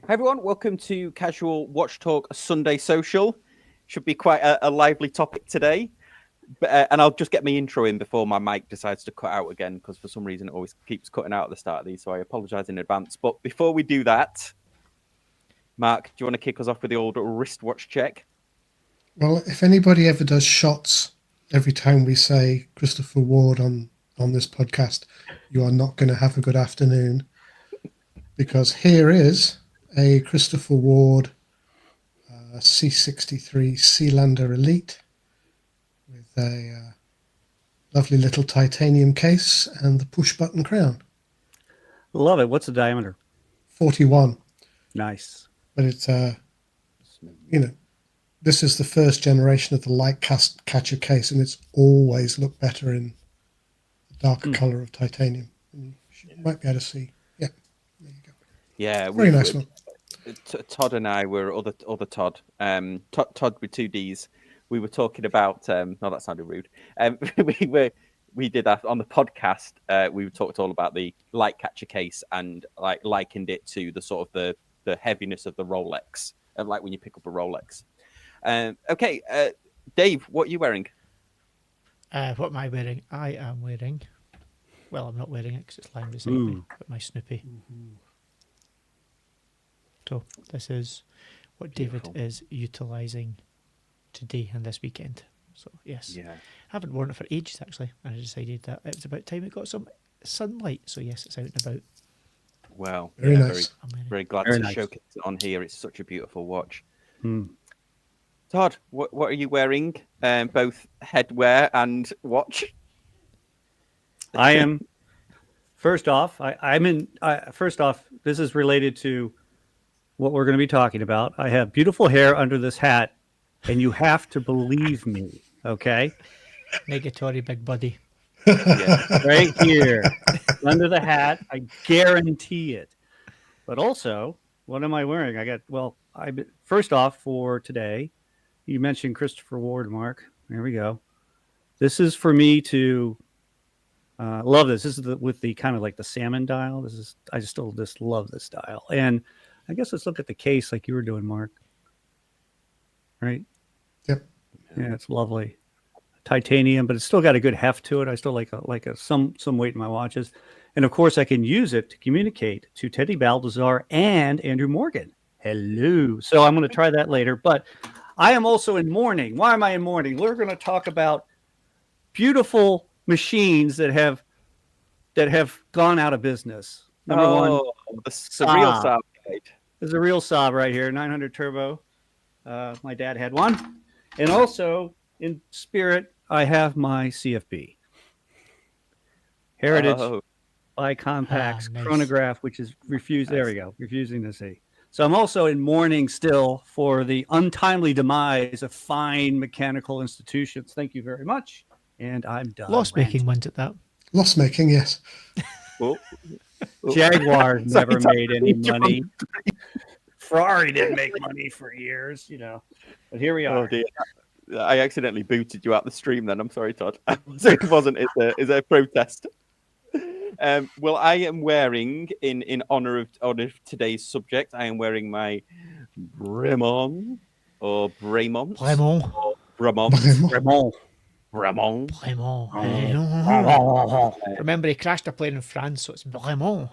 Hi everyone, welcome to Casual Watch Talk Sunday Social. Should be quite a lively topic today. And I'll just get my intro in before my mic decides to cut out again, because for some reason it always keeps cutting out at the start of these, so I apologise in advance. But before we do that, Mark, do you want to kick us off with the old wristwatch check? Well, if anybody ever does shots every time we say Christopher Ward on this podcast, you are not going to have a good afternoon, because here is a Christopher Ward C63 Sealander Elite with a lovely little titanium case and the push button crown. Love it. What's the diameter? 41. Nice. But it's this is the first generation of the light catcher case, and it's always looked better in the darker color of titanium. And you might be able to see. Yeah, there you go. Yeah, very nice one. Todd and I were other Todd, Todd with two D's. We were talking about. No, that sounded rude. We did that on the podcast. We talked all about the light catcher case and likened it to the sort of the heaviness of the Rolex, like when you pick up a Rolex. Okay, Dave, what are you wearing? What am I wearing? I am wearing. Well, I'm not wearing it because it's lying beside me, but my Snoopy. So this is what David is utilising today and this weekend. So yes, I haven't worn it for ages actually, and I decided that it was about time it got some sunlight. So yes, it's out and about. Wow, very nice. Very glad to showcase it on here. It's such a beautiful watch. Todd, what are you wearing? Both headwear and watch. I am. First off, First off, this is related to what we're going to be talking about. I have beautiful hair under this hat, and you have to believe me, okay? Negatory, big buddy. Right here, under the hat. I guarantee it. But also, what am I wearing? First off, for today, you mentioned Christopher Ward, Mark. There we go. This is for me to love this. This is with the kind of like the salmon dial. I still just love this dial. And I guess let's look at the case like you were doing, Mark. Right? Yep. Yeah, it's lovely. Titanium, but it's still got a good heft to it. I still like some weight in my watches. And of course, I can use it to communicate to Teddy Baldassar and Andrew Morgan. Hello. So I'm going to try that later. But I am also in mourning. Why am I in mourning? We're going to talk about beautiful machines that have gone out of business. Number one, the real Saab. There's a real Saab right here, 900 turbo. My dad had one, and also in spirit, I have my CFB Heritage by Compax chronograph, which is refused. Nice. There we go, refusing to see. So I'm also in mourning still for the untimely demise of fine mechanical institutions. Thank you very much. And I'm done. Loss-making ones at that. Loss-making, yes. Jaguar never made any money. Ferrari didn't make money for years, But here we are. Oh dear. I accidentally booted you out the stream then. I'm sorry, Todd. So it wasn't. It's a protest. Well, I am wearing, in honor of today's subject, I am wearing my Bremont or Bremont. Remember, he crashed a plane in France, so it's Bremont.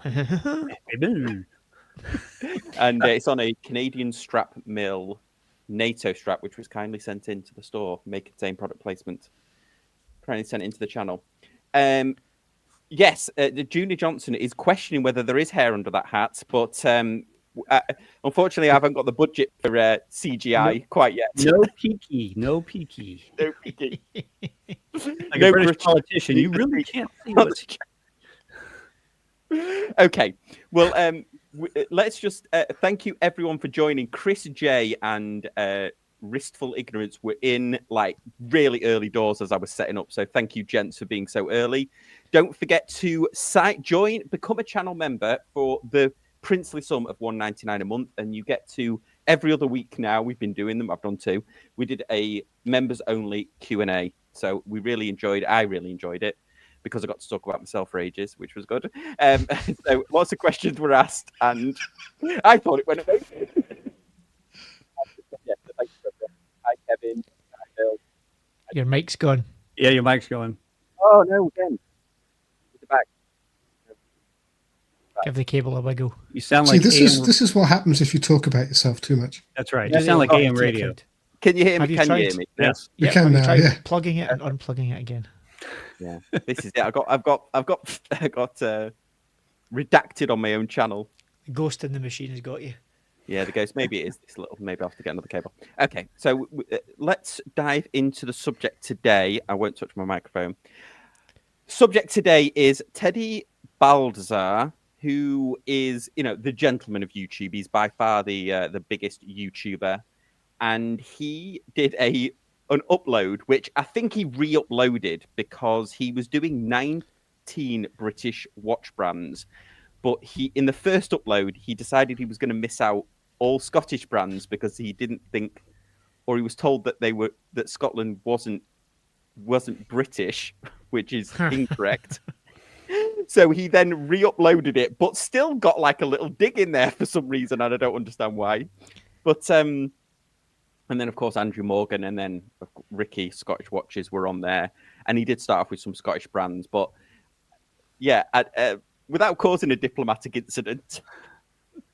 And it's on a Canadian strap mill NATO strap, which was kindly sent into the store. May contain product placement. Kindly sent into the channel. Yes, Junior Johnson is questioning whether there is hair under that hat, but unfortunately, I haven't got the budget for CGI quite yet. No peaky. Like a British politician, you really can't see what's... Okay, well, let's just thank you everyone for joining. Chris J and Wristful Ignorance were in really early doors as I was setting up, so thank you, gents, for being so early. Don't forget to become a channel member for the princely sum of $1.99 a month, and you get to every other week now. We've been doing them. I've done 2. We did a members only Q&A, so I really enjoyed it. because I got to talk about myself for ages, which was good. So lots of questions were asked, and I thought it went amazing. Yeah, so thank you, everyone. Hi, Kevin. Hi, Bill. Your mic's gone. Yeah, your mic's going. Oh, no, again. It's back. Give the cable a wiggle. You sound See, like this is what happens if you talk about yourself too much. That's right. Yeah, You sound like oh, AM radio. Can you hear me? Have you Can you tried? hear me? Yes. We Yep, can have you now, tried yeah. plugging it and unplugging it again? Yeah, this is it. I've got redacted on my own channel. The ghost in the machine has got you. Yeah, the ghost. Maybe it is this little. Maybe I have to get another cable. Okay, so let's dive into the subject today. I won't touch my microphone. Subject today is Teddy Baldassar, who is, the gentleman of YouTube. He's by far the biggest YouTuber, and he did an upload, which I think he re-uploaded because he was doing 19 British watch brands, but in the first upload he decided he was going to miss out all Scottish brands because he didn't think, or he was told that Scotland wasn't British, which is incorrect. So he then re-uploaded it, but still got like a little dig in there for some reason, and I don't understand why. But and then of course Andrew Morgan and then Ricky Scottish Watches were on there, and he did start off with some Scottish brands, but yeah, without causing a diplomatic incident.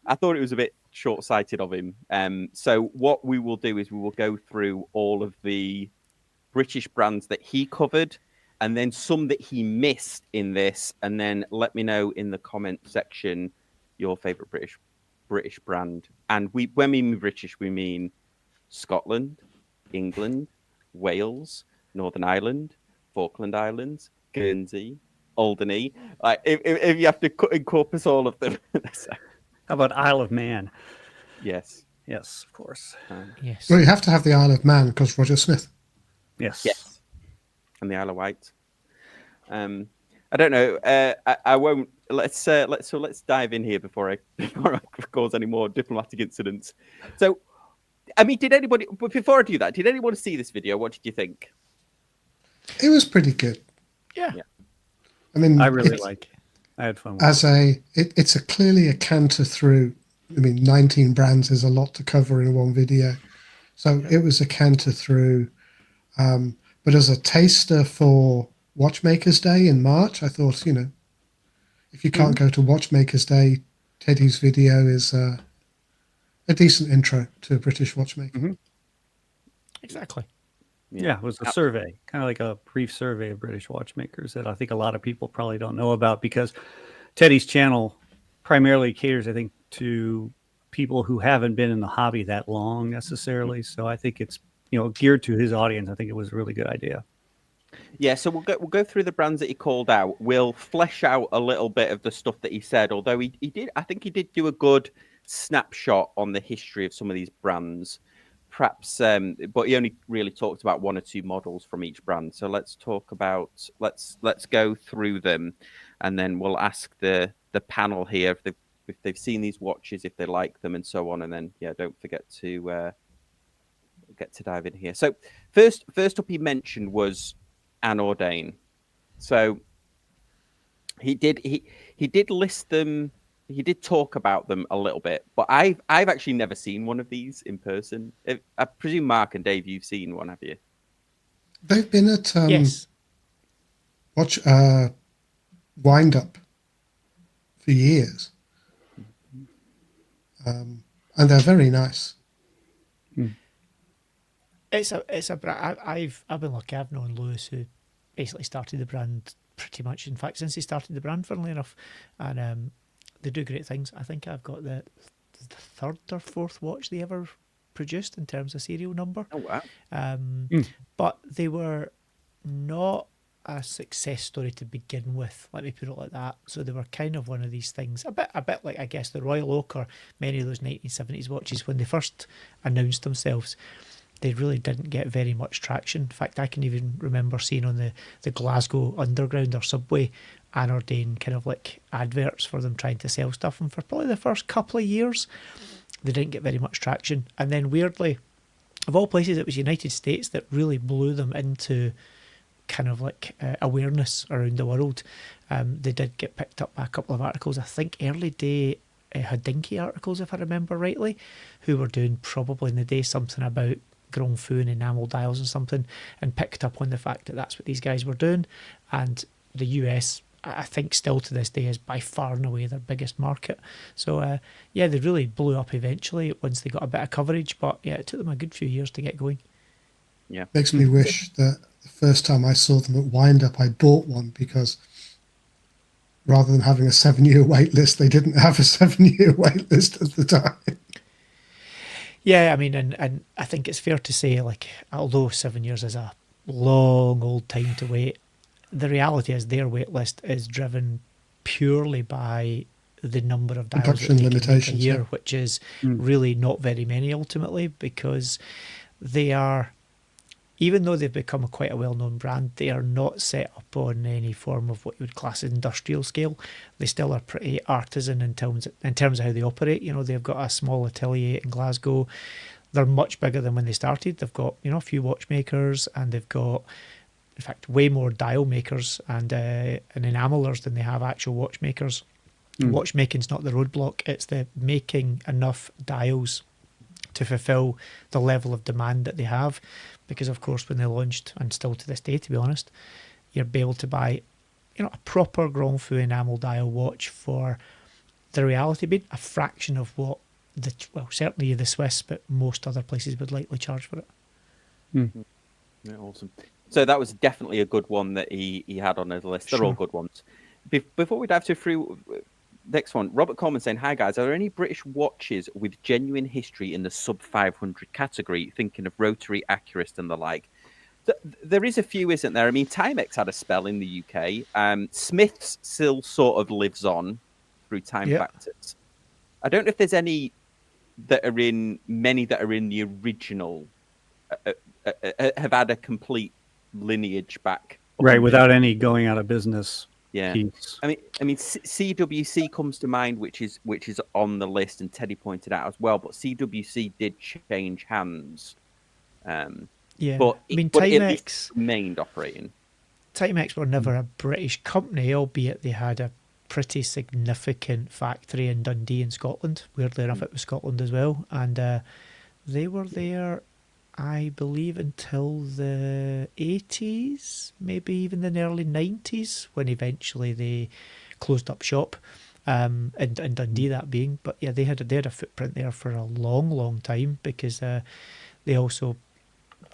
I thought it was a bit short-sighted of him. So what we will do is we will go through all of the British brands that he covered, and then some that he missed in this, and then let me know in the comment section your favorite British brand. And when we mean British, we mean Scotland, England, Wales, Northern Ireland, Falkland Islands, Guernsey, Alderney. Like if you have to encompass all of them. How about Isle of Man? Yes. Yes, of course. Yes. Well, you have to have the Isle of Man because Roger Smith. Yes. And the Isle of Wight. I don't know. I won't. Let's dive in here before I cause any more diplomatic incidents. So, I mean, but before I do that, did anyone see this video? What did you think? It was pretty good. Yeah. I mean, I really like it. I had fun with it's clearly a canter through. I mean, 19 brands is a lot to cover in one video. So it was a canter through. But as a taster for Watchmakers Day in March, I thought, if you can't go to Watchmakers Day, Teddy's video is a decent intro to British watchmaking. Mm-hmm. Exactly. Yeah, it was a survey, kind of like a brief survey of British watchmakers that I think a lot of people probably don't know about, because Teddy's channel primarily caters, I think, to people who haven't been in the hobby that long necessarily. So I think it's geared to his audience. I think it was a really good idea. Yeah, so we'll go through the brands that he called out. We'll flesh out a little bit of the stuff that he said, although he did. I think he did do a good snapshot on the history of some of these brands. Perhaps, but he only really talked about one or two models from each brand. So let's go through them, and then we'll ask the panel here if they've seen these watches, if they like them, and so on. And then don't forget to get to dive in here. So first up, he mentioned was anOrdain. So he did list them. He did talk about them a little bit, but I've actually never seen one of these in person. I presume Mark and Dave, you've seen one, have you? They've been at Yes. Wind Up for years, and they're very nice. It's a brand. I've been lucky. I've known Lewis, who basically started the brand pretty much. In fact, since he started the brand, funnily enough, and they do great things. I think I've got the third or fourth watch they ever produced in terms of serial number. Oh wow! But they were not a success story to begin with. Let me put it like that. So they were kind of one of these things, a bit like, I guess, the Royal Oak or many of those 1970s watches. When they first announced themselves, they really didn't get very much traction. In fact, I can even remember seeing on the Glasgow Underground or Subway anOrdain kind of like adverts for them trying to sell stuff. And for probably the first couple of years, they didn't get very much traction. And then weirdly, of all places, it was United States that really blew them into kind of like awareness around the world. They did get picked up by a couple of articles, I think early day Hodinkee articles, if I remember rightly, who were doing probably in the day something about Grongfu and enamel dials and something, and picked up on the fact that that's what these guys were doing. And the US, I think still to this day, is by far and away their biggest market. So yeah, they really blew up eventually once they got a bit of coverage, but yeah, it took them a good few years to get going. Yeah, makes me wish that the first time I saw them at Wind Up, I bought one, because rather than having a 7-year wait list, they didn't have a 7-year wait list at the time. Yeah, I mean, and I think it's fair to say, like, although 7 years is a long old time to wait, the reality is their wait list is driven purely by the number of dials Production that they can make a limitations, year, yeah. which is really not very many ultimately, because they are, even though they've become quite a well-known brand, they are not set up on any form of what you would class as industrial scale. They still are pretty artisan in terms of how they operate. You know, they've got a small atelier in Glasgow. They're much bigger than when they started. They've got, you know, a few watchmakers, and they've got, in fact, way more dial makers and enamelers than they have actual watchmakers. Watchmaking's not the roadblock. It's the making enough dials to fulfill the level of demand that they have. Because, of course, when they launched, and still to this day, to be honest, you'll be able to buy, you know, a proper Grongfu enamel dial watch for the reality being a fraction of what certainly the Swiss, but most other places would likely charge for it. Yeah, awesome. So that was definitely a good one that he had on his list. They're all good ones. Before we dive through next one, Robert Coleman saying, "Hi guys, are there any British watches with genuine history in the sub 500 category? Thinking of Rotary, Accurist, and the like." There is a few, isn't there? I mean, Timex had a spell in the UK. Smith's still sort of lives on through time factors. I don't know if there's many that are in the original have had a complete lineage back, right, without any going out of business. Yeah, piece. I mean, CWC comes to mind, which is on the list, and Teddy pointed out as well. But CWC did change hands. Yeah, but I mean, but it at Timex least remained operating. Timex were never a British company, albeit they had a pretty significant factory in Dundee in Scotland. Weirdly enough, it was Scotland as well, and they were there, I believe, until the 80s, maybe even the early 90s, when eventually they closed up shop, in Dundee that being. But yeah, they had a footprint there for a long time, because they also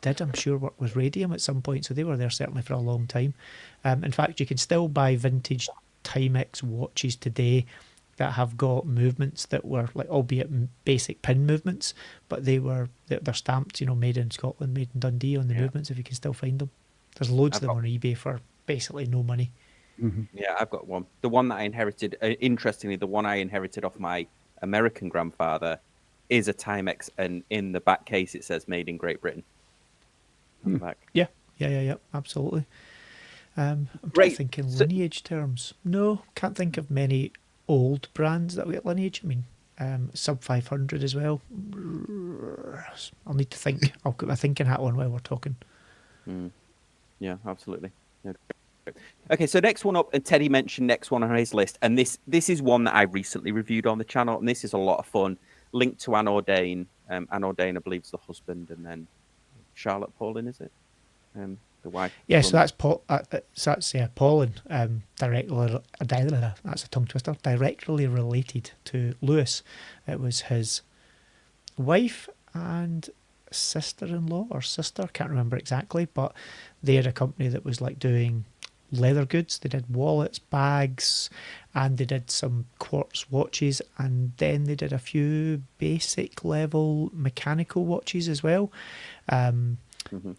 did, I'm sure, work with Radium at some point, so they were there certainly for a long time. In fact, you can still buy vintage Timex watches today that have got movements that were, like, albeit basic pin movements, but they're stamped, you know, made in Scotland, made in Dundee on the movements, if you can still find them. There's loads of them on eBay for basically no money. Yeah, I've got one. The one that I inherited, interestingly, the one I inherited off my American grandfather is a Timex, and in the back case it says "Made in Great Britain." On the back. Yeah, absolutely. I'm Great. thinking lineage terms. No, can't think of many old brands that we get lineage. I mean, sub 500 as well. I'll need to think. I'll put my thinking hat on while we're talking. Yeah, absolutely. Yeah. Okay, so next one up, and Teddy mentioned next one on his list, and this is one that I recently reviewed on the channel, and this is a lot of fun. Linked to anOrdain. anOrdain, I believe, is the husband, and then Charlotte Paulin, is it? The wife. Yeah, so that's Paulin, directly. That's a tongue twister. Directly related to Lewis. It was his wife and sister-in-law or sister, can't remember exactly, but they had a company that was like doing leather goods. They did wallets, bags, and they did some quartz watches, and then they did a few basic level mechanical watches as well. And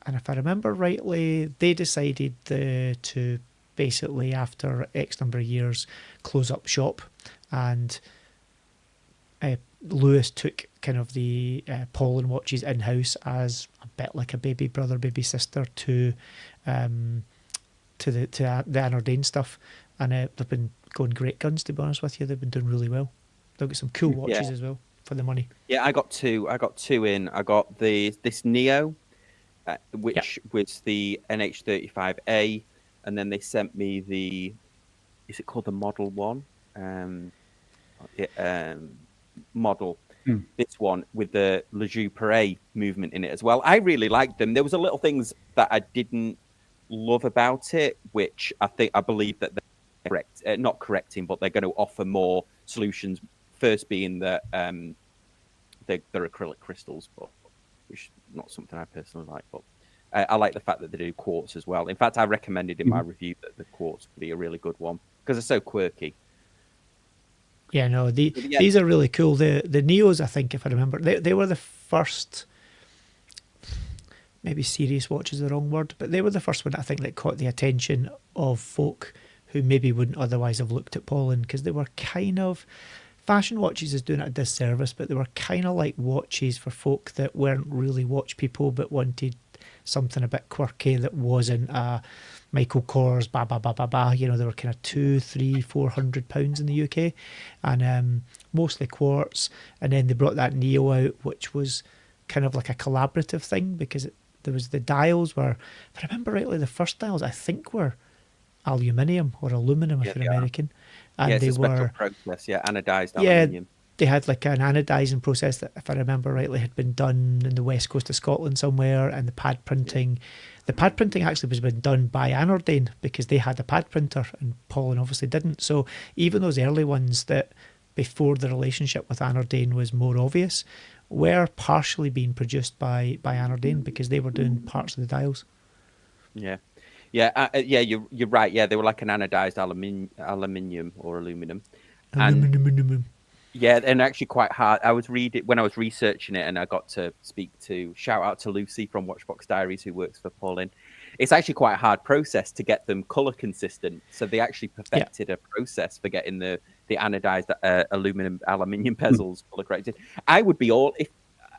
if I remember rightly, they decided to basically, after X number of years, close up shop, and Lewis took kind of the Paulin watches in-house as a bit like a baby brother, baby sister to the anOrdain stuff, and they've been going great guns, to be honest with you. They've been doing really well. They've got some cool watches as well for the money. Yeah, I got two in. I got this Neo, which was the NH35A, and then they sent me the, is it called the Model 1? Model. This one with the Le Jeu Paré movement in it as well. I really liked them. There was a little things that I didn't love about it, which I believe that they're not correcting, but they're going to offer more solutions. First being that they're acrylic crystals, but which is not something I personally like. But I like the fact that they do quartz as well. In fact, I recommended in my review that the quartz would be a really good one because they're so quirky. Yeah, no, these are really cool. The Neos, I think, if I remember, they were the first, maybe serious watch is the wrong word, but they were the first one, I think, that caught the attention of folk who maybe wouldn't otherwise have looked at Paulin, because they were kind of, fashion watches is doing it a disservice, but they were kind of like watches for folk that weren't really watch people but wanted something a bit quirky that wasn't Michael Kors, you know, they were kind of £200-400 in the UK, and mostly quartz. And then they brought that Neo out, which was kind of like a collaborative thing, because there was the dials were, if I remember rightly, the first dials I think were aluminium or aluminum if you're American, and it's they a special were process, anodized aluminium. They had like an anodizing process that, if I remember rightly, had been done in the west coast of Scotland somewhere, and the pad printing. The pad printing actually was been done by anOrdain because they had a pad printer and Paulin obviously didn't. So even those early ones that before the relationship with anOrdain was more obvious were partially being produced by anOrdain because they were doing parts of the dials. You're right. Yeah, they were like an anodized aluminium or aluminum. And actually quite hard. I was reading when I was researching it, and I got to shout out to Lucy from Watchbox Diaries, who works for Paulin. It's actually quite a hard process to get them color consistent. So they actually perfected a process for getting the anodized aluminium bezels color corrected. I would be all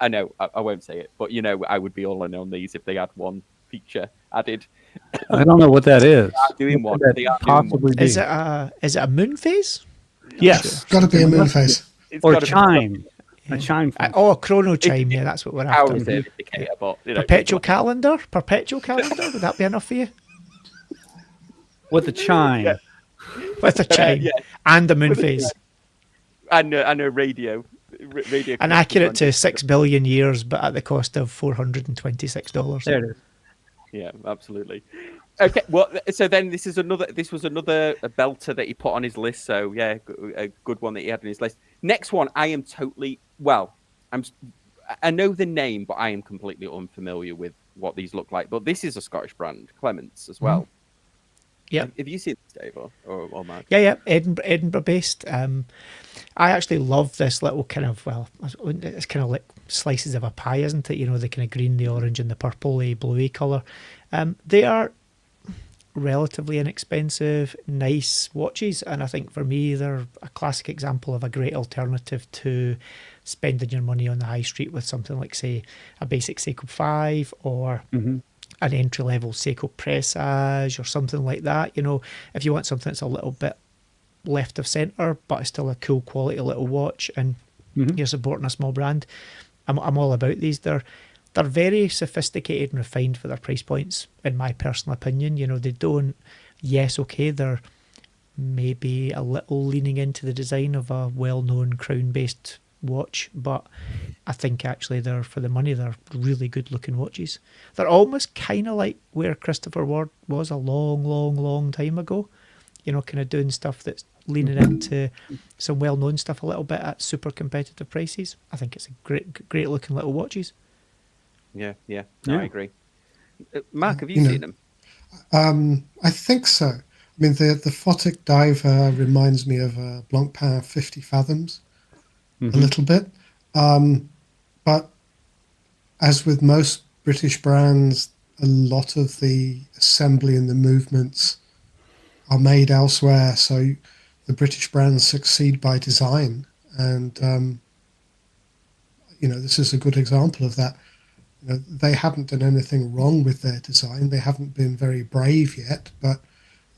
I won't say it, but I would be all in on these if they had one feature added. I don't know what that is. Doing one. They are possibly doing one. Is it a moon phase? Yes, it's got to be a moon phase or chime. A chime. A chrono chime. Yeah, that's what we're after. Indicator, but, perpetual calendar. Perpetual calendar. Would that be enough for you? With the chime. With a chime and the moon phase. And a radio. And accurate to 6 billion years, but at the cost of $426. There it is. Yeah, absolutely. Okay, well, so then this was another belter that he put on his list. So yeah, a good one that he had on his list. Next one, I know the name, but I am completely unfamiliar with what these look like. But this is a Scottish brand, Clemence, as well. Yeah. Have you seen this, Dave, or Mark? Yeah. Edinburgh based. I actually love this little kind of, it's kind of like slices of a pie, isn't it? The kind of green, the orange, and the purpley, bluey colour. They are relatively inexpensive, nice watches, and I think for me they're a classic example of a great alternative to spending your money on the high street with something like, say, a basic Seiko 5 or an entry-level Seiko Presage or something like that. If you want something that's a little bit left of centre but it's still a cool quality little watch and you're supporting a small brand, I'm all about these. They're very sophisticated and refined for their price points, in my personal opinion. They don't, they're maybe a little leaning into the design of a well-known crown-based watch, but I think actually for the money, they're really good-looking watches. They're almost kind of like where Christopher Ward was a long, long, long time ago, kind of doing stuff that's leaning into some well-known stuff a little bit at super competitive prices. I think it's a great-looking little watches. Yeah. No, I agree. Mark, have you seen them? I think so. I mean, the Photic Diver reminds me of a Blancpain 50 Fathoms a little bit. But as with most British brands, a lot of the assembly and the movements are made elsewhere. So the British brands succeed by design. And, this is a good example of that. They haven't done anything wrong with their design. They haven't been very brave yet, but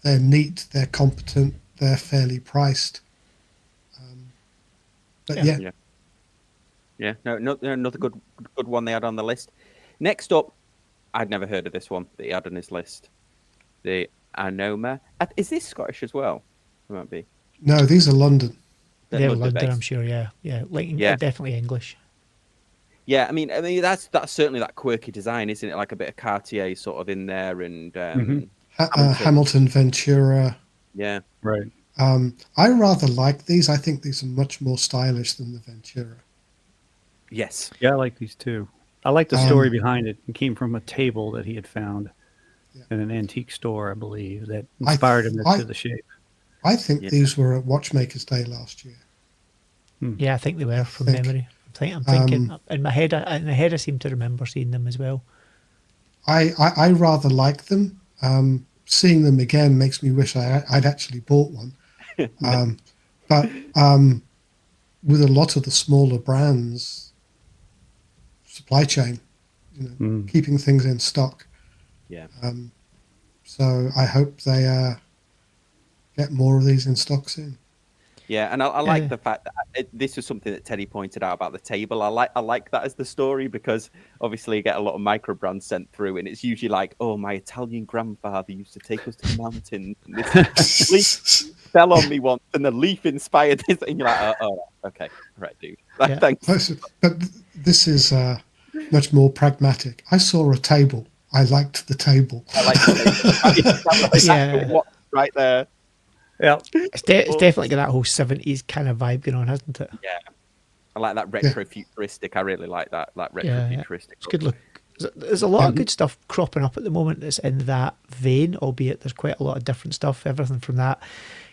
they're neat, they're competent, they're fairly priced. No, another good one they had on the list. Next up, I'd never heard of this one that he had on his list. The Anoma. Is this Scottish as well? It might be. No, these are London. They're London, I'm sure. Yeah, definitely English. Yeah, I mean, that's certainly that quirky design, isn't it? Like a bit of Cartier sort of in there, and Hamilton Ventura. Yeah, right. I rather like these. I think these are much more stylish than the Ventura. Yes. Yeah, I like these too. I like the story behind it. It came from a table that he had found in an antique store, I believe, that inspired him to the shape. I think these were at Watchmaker's Day last year. Yeah, I think they were from memory. I'm thinking in my head. I seem to remember seeing them as well. I rather like them. Seeing them again makes me wish I'd actually bought one. But with a lot of the smaller brands, supply chain, keeping things in stock. Yeah. So I hope they get more of these in stock soon. Yeah, and I like the fact that this was something that Teddy pointed out about the table. I like that as the story, because obviously you get a lot of micro brands sent through, and it's usually like, oh, my Italian grandfather used to take us to the mountains, and this leaf fell on me once, and the leaf inspired this, and you're like, oh, okay, right, dude. Thanks. But this is much more pragmatic. I saw a table. I liked the table. I like the table. Right there. Yeah, it's definitely got that whole 70s kind of vibe going on, hasn't it? Yeah, I like that retro futuristic. I really like that retro futuristic. It's good look. There's a lot of good stuff cropping up at the moment that's in that vein, albeit there's quite a lot of different stuff. Everything from that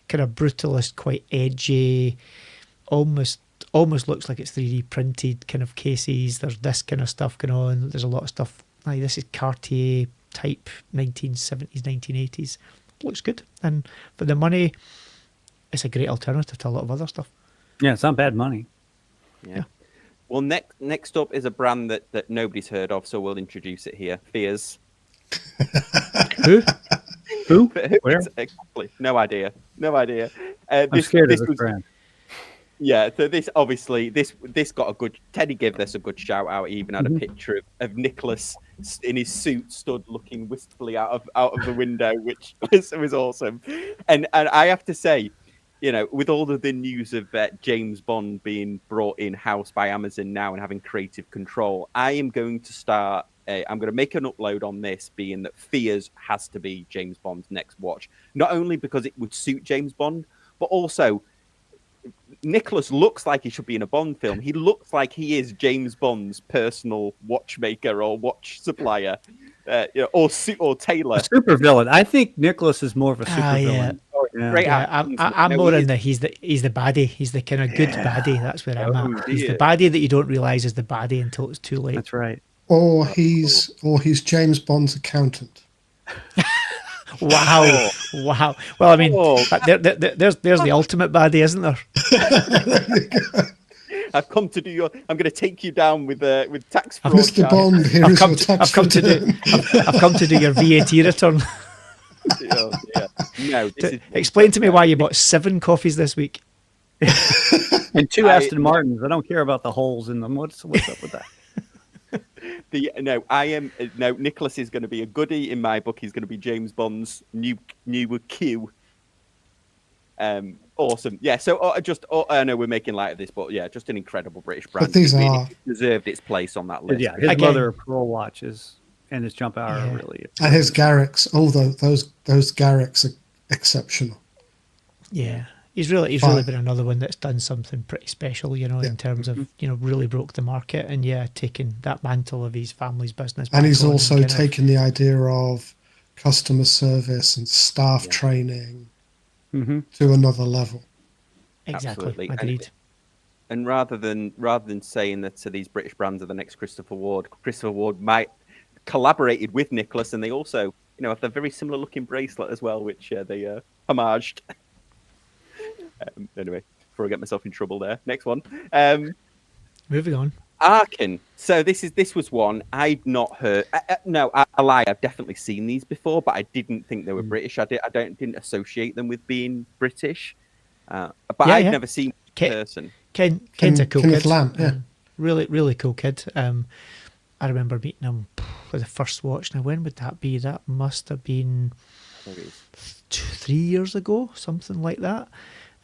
kind of brutalist, quite edgy, almost looks like it's 3D printed kind of cases. There's this kind of stuff going on. There's a lot of stuff like this is Cartier type 1970s, 1980s. Looks good, and for the money, it's a great alternative to a lot of other stuff. Yeah, it's not bad money. Yeah. Well, next up is a brand that nobody's heard of, so we'll introduce it here. Fears. Who? Where? Exactly. No idea. I'm scared of this brand. Yeah, so this obviously this got a good. Teddy gave this a good shout out. He even had a picture of Nicholas in his suit, stood looking wistfully out of the window, which was awesome. And I have to say, with all of the news of James Bond being brought in house by Amazon now and having creative control, I am going to start. I'm going to make an upload on this, being that Fears has to be James Bond's next watch, not only because it would suit James Bond, but also. Nicholas looks like he should be in a Bond film. He looks like he is James Bond's personal watchmaker or watch supplier, or tailor. A super villain. I think Nicholas is more of a super villain. I'm more in the he's the baddie. He's the kind of good baddie. That's where I'm at. He's the baddie that you don't realize is the baddie until it's too late. That's right. Or he's James Bond's accountant. Wow. Well, I mean, there's the ultimate baddie, isn't there? I've come to do I'm going to take you down with tax fraud. Mr. Bond, here is your tax return. I've come to do your VAT return. No. Explain to me why you bought 7 coffees this week. And 2 Aston Martins. I don't care about the holes in them. What's up with that? Nicholas is going to be a goodie in my book. He's going to be James Bond's new Q. Awesome. Yeah. So I know we're making light of this, but yeah, just an incredible British brand. But these it deserved its place on that list. Yeah, his mother pearl watches and his jump hour are really. And his Garricks. Although those Garricks are exceptional. Yeah. He's really been another one that's done something pretty special, in terms of, really broke the market and taken that mantle of his family's business. And he's also taken the idea of customer service and staff training to another level. Exactly. Absolutely. Agreed. And rather than saying that these British brands are the next Christopher Ward might collaborated with Nicholas, and they also, have the very similar looking bracelet as well, which they homaged. Anyway, before I get myself in trouble there. Next one. Moving on. Arken. So this was one I'd not heard. No, I lie. I've definitely seen these before, but I didn't think they were British. I didn't associate them with being British. But I'd never seen in person. Ken's a cool kid. Lamb, really, really cool kid. I remember meeting him for the first watch. Now, when would that be? That must have been 2-3 years ago, something like that.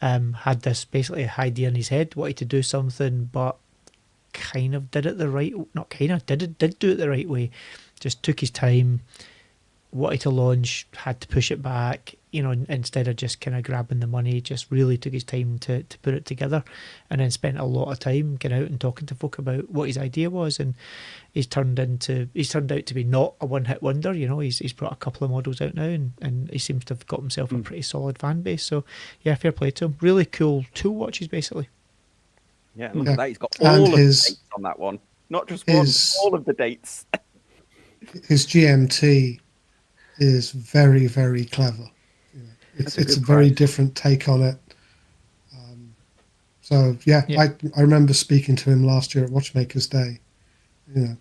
Had this basically idea in his head, wanted to do something, but kind of did it the right, not kind of, did do it the right way. Just took his time, wanted to launch, had to push it back, you know, instead of just kind of grabbing the money, just really took his time to put it together, and then spent a lot of time getting out and talking to folk about what his idea was. And he's turned out to be not a one-hit wonder. You know, he's brought a couple of models out now, and he seems to have got himself a pretty solid fan base. So yeah, fair play to him. Really cool tool watches, basically. Yeah, look at that. He's got all of the dates on that one, not just one, all of the dates. His GMT is very, very clever. It's a very different take on it. So yeah, I remember speaking to him last year at Watchmakers Day. You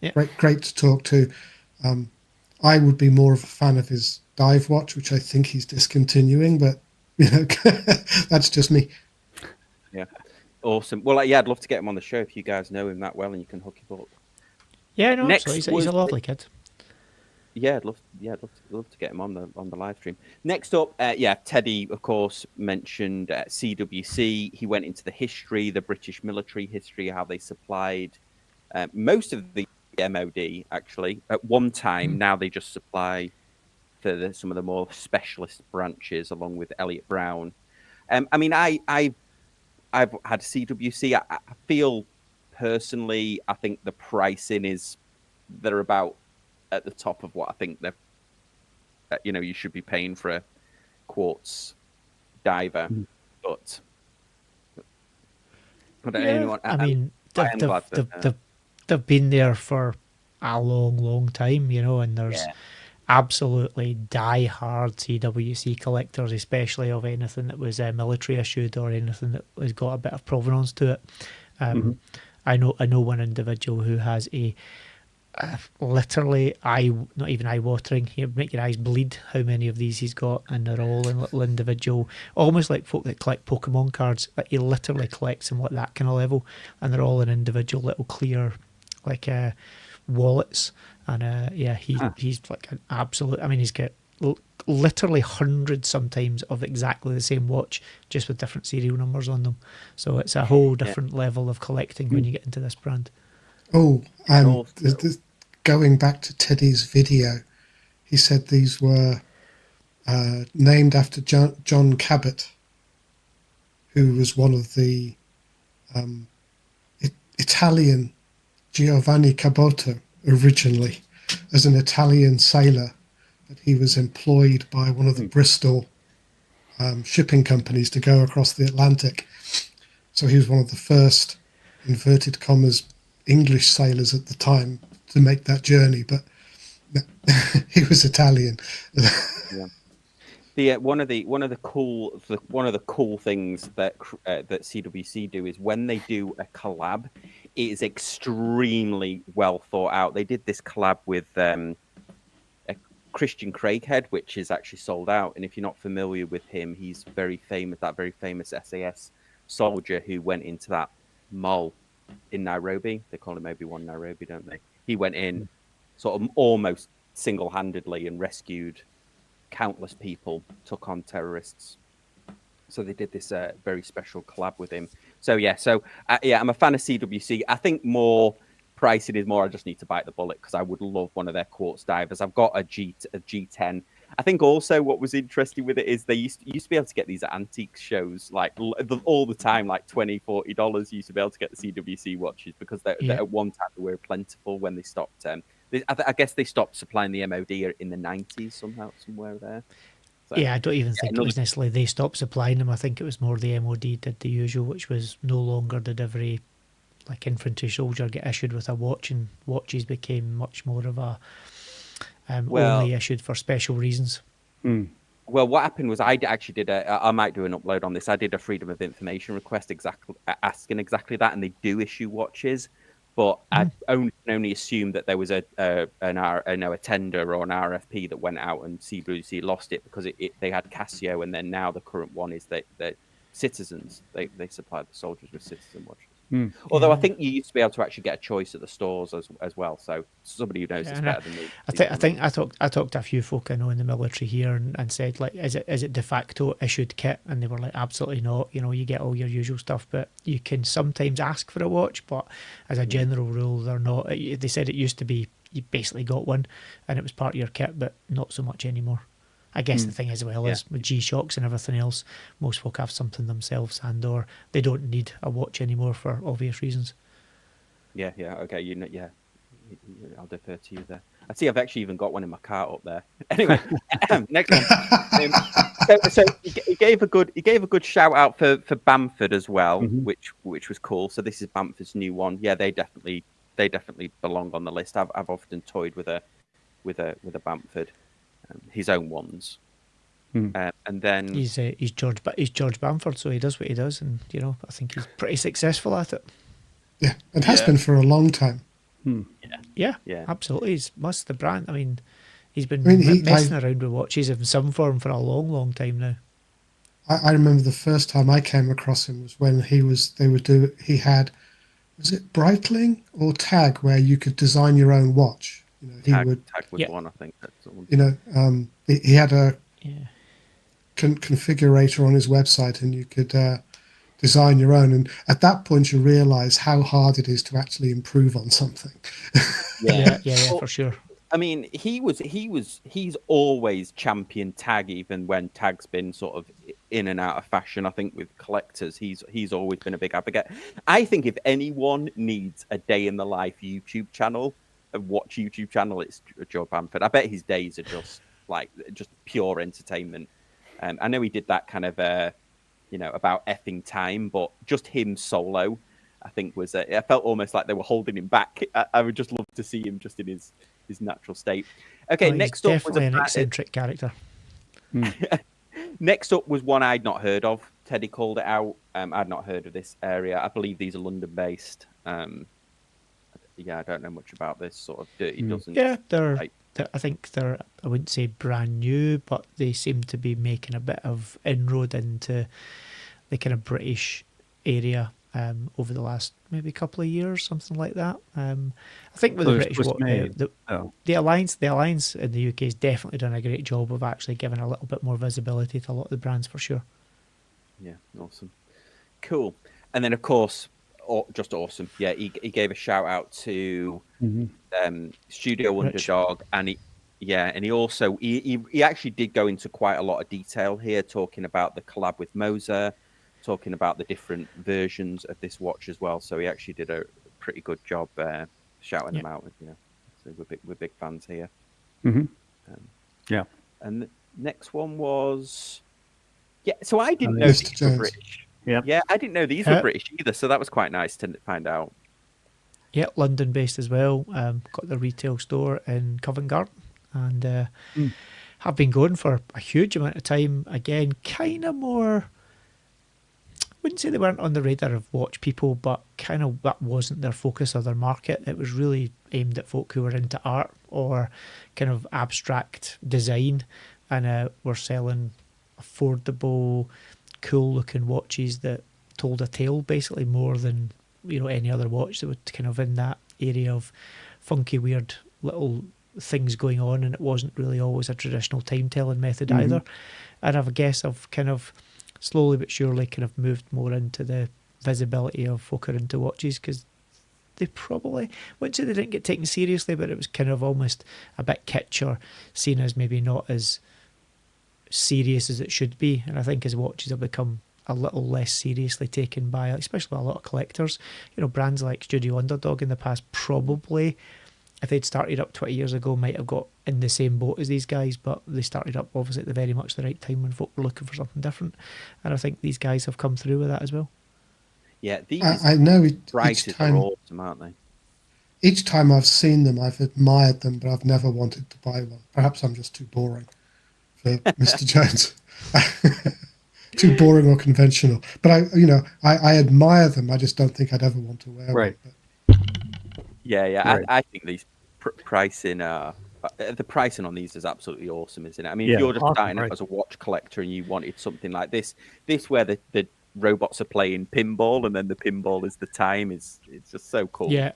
know, great to talk to. I would be more of a fan of his dive watch, which I think he's discontinuing, but you know, that's just me. Yeah, awesome. Well, yeah, I'd love to get him on the show if you guys know him that well and you can hook him up. Yeah, no, he's a lovely kid. Yeah, I'd love to get him on the live stream. Next up, Teddy, of course, mentioned CWC. He went into the history, the British military history, how they supplied most of the MOD, actually. At one time, now they just supply for some of the more specialist branches, along with Elliot Brown. I mean, I've had CWC. I feel, personally, I think the pricing they're about at the top of what I think you should be paying for a quartz diver. But they've been there for a long time, you know, and there's absolutely die-hard CWC collectors, especially of anything that was military issued or anything that has got a bit of provenance to it. I know one individual who has a literally not even eye-watering, he'll make your eyes bleed how many of these he's got, and they're all in little individual, almost like folk that collect Pokemon cards, but he literally collects them at that kind of level, and they're all in individual little clear wallets. And he's like an absolute, I mean, he's got literally hundreds sometimes of exactly the same watch, just with different serial numbers on them. So it's a whole different level of collecting when you get into this brand. Oh, and going back to Teddy's video, he said these were named after John Cabot, who was one of the Italian Giovanni Caboto originally, as an Italian sailor, but he was employed by one of the Bristol shipping companies to go across the Atlantic. So he was one of the first, inverted commas, English sailors at the time to make that journey, but he was Italian. One of the cool things that CWC do is when they do a collab, it is extremely well thought out. They did this collab with Christian Craighead, which is actually sold out. And if you're not familiar with him, he's that very famous SAS soldier who went into that mall in Nairobi. They call him Obi-Wan Nairobi, don't they? He went in sort of almost single-handedly and rescued countless people, took on terrorists. So they did this very special collab with him. So I'm a fan of CWC. I think more pricing is more, I just need to bite the bullet because I would love one of their quartz divers. I've got a G10. I think also what was interesting with it is they used to be able to get these at antique shows like all the time, like $20-$40 you used to be able to get the CWC watches because they at one time they were plentiful when they stopped. I guess they stopped supplying the MOD in the 90s somewhere there. So, I don't even think it was necessarily they stopped supplying them. I think it was more the MOD did the usual, which was no longer did every infantry soldier get issued with a watch, and watches became much more of a only issued for special reasons. Well, what happened was I actually did I might do an upload on this. I did a Freedom of Information request asking exactly that, and they do issue watches. But I only assumed that there was a tender or an RFP that went out and CWC lost it because they had Casio, and then now the current one is that citizens. They supply the soldiers with citizen watches. Although I think you used to be able to actually get a choice at the stores as well. So somebody who knows this better than me. I talked to a few folk I know in the military here and said, like, is it de facto issued kit? And they were like, absolutely not. You know, you get all your usual stuff, but you can sometimes ask for a watch. But as a general rule, they're not. They said it used to be you basically got one, and it was part of your kit, but not so much anymore. I guess the thing as well is with G-Shocks and everything else, most folk have something themselves and/or they don't need a watch anymore for obvious reasons. Yeah, okay, I'll defer to you there. I see I've actually even got one in my car up there. Anyway, next one. So he gave a good shout out for Bamford as well, which was cool. So this is Bamford's new one. Yeah, they definitely belong on the list. I've often toyed with a Bamford. His own ones, and then he's George Bamford, so he does what he does, and I think he's pretty successful at it. Yeah, it has been for a long time. Yeah, absolutely. He's the brand. I mean, he's been messing around with watches in some form for a long, long time now. I remember the first time I came across him was when he had, was it Breitling or Tag, where you could design your own watch. Tag was one, I think. He had a configurator on his website, and you could design your own. And at that point, you realise how hard it is to actually improve on something. Yeah, for sure. I mean, he's always championed Tag, even when Tag's been sort of in and out of fashion. I think with collectors, he's always been a big advocate. I think if anyone needs a day in the life YouTube channel, a watch YouTube channel, it's Joe Bamford. I bet his days are just pure entertainment. I know he did that kind of about effing time, but just him solo, I think was I felt almost like they were holding him back. I would just love to see him just in his natural state. Okay, next up was an eccentric character. Next up was one I'd not heard of. Teddy called it out. I'd not heard of this area. I believe these are London based. I don't know much about this sort of dirty dozen. Yeah, I think they're, I wouldn't say brand new, but they seem to be making a bit of inroad into the kind of British area over the last maybe couple of years, something like that. I think with the British the alliance in the UK has definitely done a great job of actually giving a little bit more visibility to a lot of the brands for sure. Yeah, awesome, cool. And then of course, just awesome. Yeah, he gave a shout out to Studio Underdog, and he also he actually did go into quite a lot of detail here, talking about the collab with Moser, talking about the different versions of this watch as well. So he actually did a pretty good job shouting them out. So we're big fans here. And the next one was So I didn't know these were British. Yeah, I didn't know these were British either, so that was quite nice to find out. Yeah, London based as well. Got the retail store in Covent Garden, and have been going for a huge amount of time. Again, kind of more, wouldn't say they weren't on the radar of watch people, but kind of that wasn't their focus or their market. It was really aimed at folk who were into art or kind of abstract design, and were selling affordable, cool looking watches that told a tale basically more than any other watch that was kind of in that area of funky, weird little things going on, and it wasn't really always a traditional time telling method either. And I guess I've kind of slowly but surely kind of moved more into the visibility of folk who are into watches, because they probably, wouldn't say they didn't get taken seriously, but it was kind of almost a bit kitsch or seen as maybe not as serious as it should be. And I think as watches have become a little less seriously taken by, especially a lot of collectors, brands like Studio Underdog in the past probably, if they'd started up 20 years ago, might have got in the same boat as these guys, but they started up obviously at the very much the right time when folk were looking for something different. And I think these guys have come through with that as well. Yeah, these I know prices are awesome, aren't they? Each time I've seen them, I've admired them, but I've never wanted to buy one. Perhaps I'm just too boring for Mr. Jones. Too boring or conventional. But I admire them. I just don't think I'd ever want to wear one. But... Yeah. Right. I think these pricing the pricing on these is absolutely awesome, isn't it? I mean, if you're just starting out as a watch collector and you wanted something like this where the robots are playing pinball, and then the pinball is the time. It's just so cool. Yeah.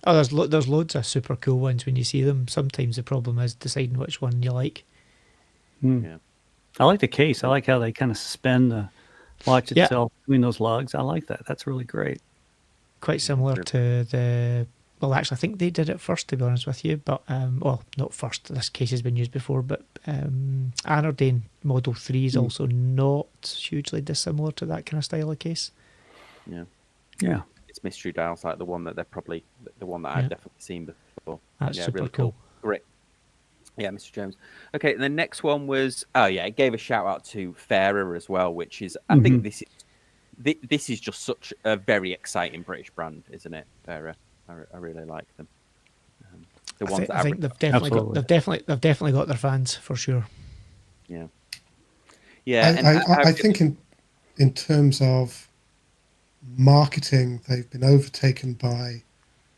Oh, there's loads of super cool ones when you see them. Sometimes the problem is deciding which one you like. Yeah. I like the case. I like how they kind of suspend the watch itself between those lugs. I like that. That's really great. Quite similar to the... Well, actually, I think they did it first, to be honest with you. But, well, not first. This case has been used before. But anOrdain Model 3 is also not hugely dissimilar to that kind of style of case. Yeah. Yeah. It's mystery dials, like the one that I've definitely seen before. That's super really cool. Great. Yeah, Mr. Jones. Okay, the next one was it gave a shout out to Fairer as well, which is I think this is just such a very exciting British brand, isn't it? Fairer. I really like them. I think they've definitely got their fans for sure. Yeah. Yeah, I think in terms of marketing, they've been overtaken by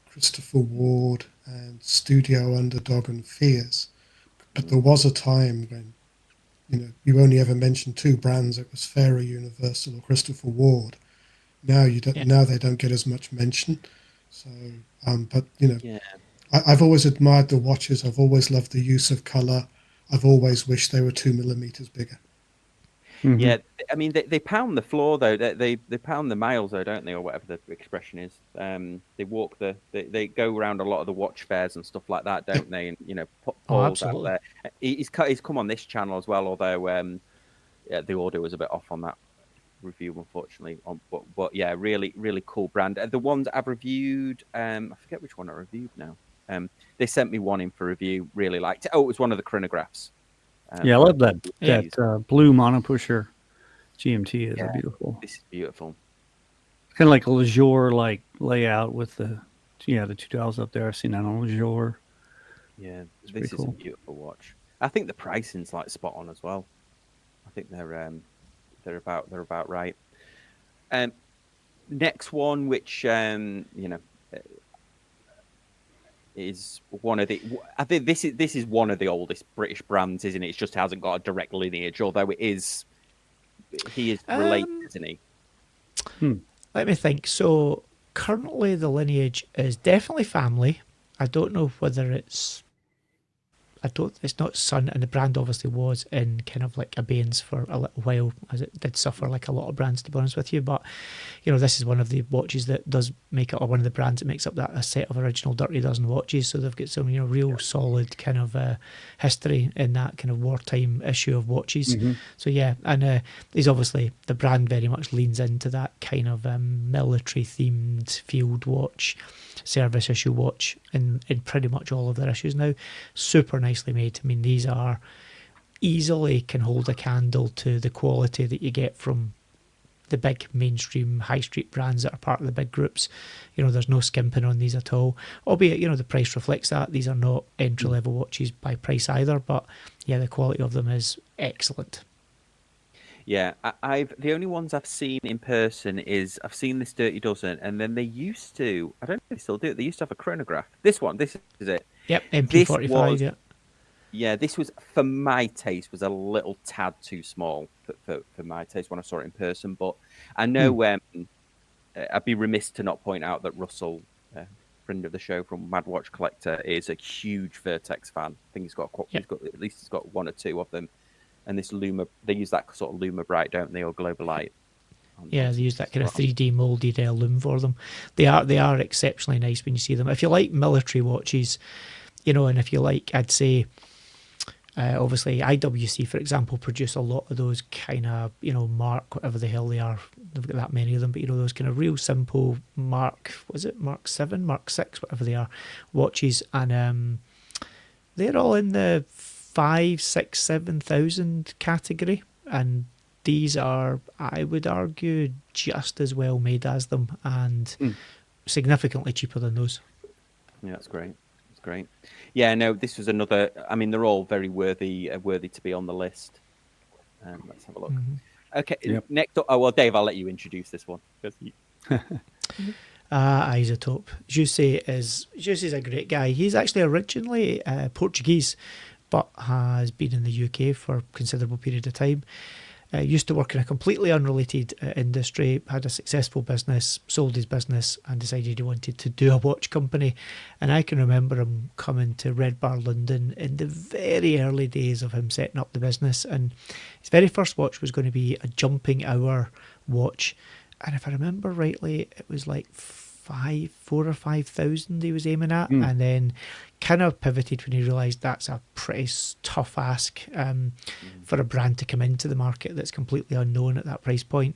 Christopher Ward and Studio Underdog and Fears. But there was a time when, you only ever mentioned two brands. It was Fairer Universal or Christopher Ward. Now now they don't get as much mention. So, but I've always admired the watches. I've always loved the use of color. I've always wished they were 2 millimeters bigger. Mm-hmm. Yeah, I mean they pound the floor though. They pound the miles though, don't they, or whatever the expression is. They walk they go around a lot of the watch fairs and stuff like that, don't they? And Paul's out there. He's come on this channel as well, although the audio was a bit off on that review, unfortunately. But yeah, really really cool brand. The ones I've reviewed, I forget which one I reviewed now. They sent me one in for review. Really liked it. Oh, it was one of the chronographs. I love that blue monopusher GMT is beautiful. This is beautiful. It's kind of like a Lejour like layout with the two dials up there. I've seen that on Lejour. Yeah, this is a beautiful watch. I think the pricing's like spot on as well. I think they're about right. Next one, which is one of the. I think this is one of the oldest British brands, isn't it? It just hasn't got a direct lineage, although it is. He is related, isn't he? Let me think. So currently, the lineage is definitely family. I don't know whether it's. It's not son, and the brand obviously was in kind of like abeyance for a little while, as it did suffer like a lot of brands, to be honest with you. But this is one of the watches that does make it, or one of the brands that makes up that a set of original Dirty Dozen watches. So they've got some real solid kind of history in that kind of wartime issue of watches. So yeah, and these obviously the brand very much leans into that kind of military themed field watch, service issue watch in pretty much all of their issues now. Super nicely made. I mean, these are easily can hold a candle to the quality that you get from the big mainstream high street brands that are part of the big groups. There's no skimping on these at all, albeit the price reflects that. These are not entry level watches by price either, but yeah, the quality of them is excellent. Yeah, the only ones I've seen in person is I've seen this Dirty Dozen, and then they used to, I don't know if they still do it, they used to have a chronograph. This is it. Yep, MP45, Yeah, this was, for my taste, was a little tad too small for my taste when I saw it in person. But I know I'd be remiss to not point out that Russell, friend of the show from Mad Watch Collector, is a huge Vertex fan. I think he's got one or two of them. And this Luma, they use that sort of Luma Bright, don't they, or Globalite? Yeah, they use that kind of 3D molded loom for them. They are exceptionally nice when you see them. If you like military watches, and if you like, I'd say, obviously IWC, for example, produce a lot of those kind of, Mark, whatever the hell they are. They've got that many of them, but those kind of real simple Mark 7, Mark 6, whatever they are, watches, and they're all in the 5, 6, 7,000 category, and these are, I would argue, just as well made as them, and significantly cheaper than those. Yeah, that's great. That's great. Yeah, no, this was another. I mean, they're all very worthy to be on the list. Let's have a look. Okay, next up. Oh well, Dave, I'll let you introduce this one. Isotope. Jussi is a great guy. He's actually originally Portuguese, but has been in the UK for a considerable period of time. Used to work in a completely unrelated industry, had a successful business, sold his business, and decided he wanted to do a watch company. And I can remember him coming to Red Bar London in the very early days of him setting up the business. And his very first watch was going to be a jumping hour watch. And if I remember rightly, it was like 4,000 or 5,000 he was aiming at, and then kind of pivoted when he realised that's a pretty tough ask for a brand to come into the market that's completely unknown at that price point,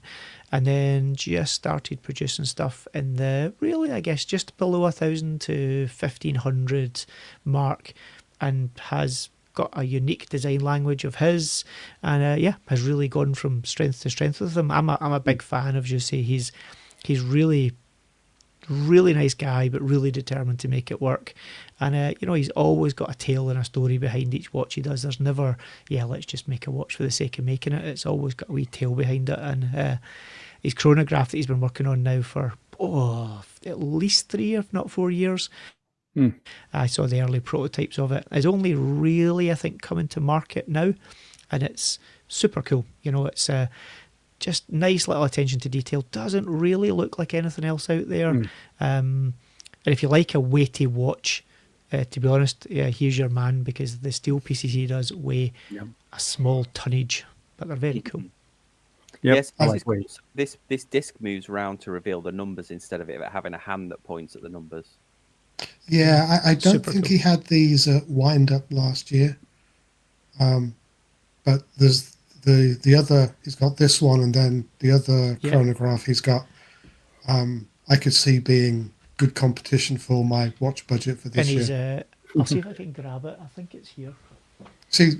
and then just started producing stuff in the really, I guess, just below 1,000 to 1,500 mark, and has got a unique design language of his, and has really gone from strength to strength with them. I'm a big fan of, you say, he's really nice guy, but really determined to make it work. And he's always got a tale and a story behind each watch he does. There's never, let's just make a watch for the sake of making it. It's always got a wee tale behind it. And his chronograph that he's been working on now for at least 3, if not 4 years. I saw the early prototypes of it. It's only really, I think, coming to market now, and it's super cool. It's just nice little attention to detail. Doesn't really look like anything else out there. And if you like a weighty watch, to be honest, here's your man, because the steel pieces he does weigh a small tonnage, but they're very cool. Yes, this disc moves around to reveal the numbers instead of it having a hand that points at the numbers. Yeah, I don't Super think cool. he had these at Wind Up last year. But there's the other, he's got this one, and then the other chronograph he's got, I could see being good competition for my watch budget for this year. I'll see if I can grab it. I think it's here. See,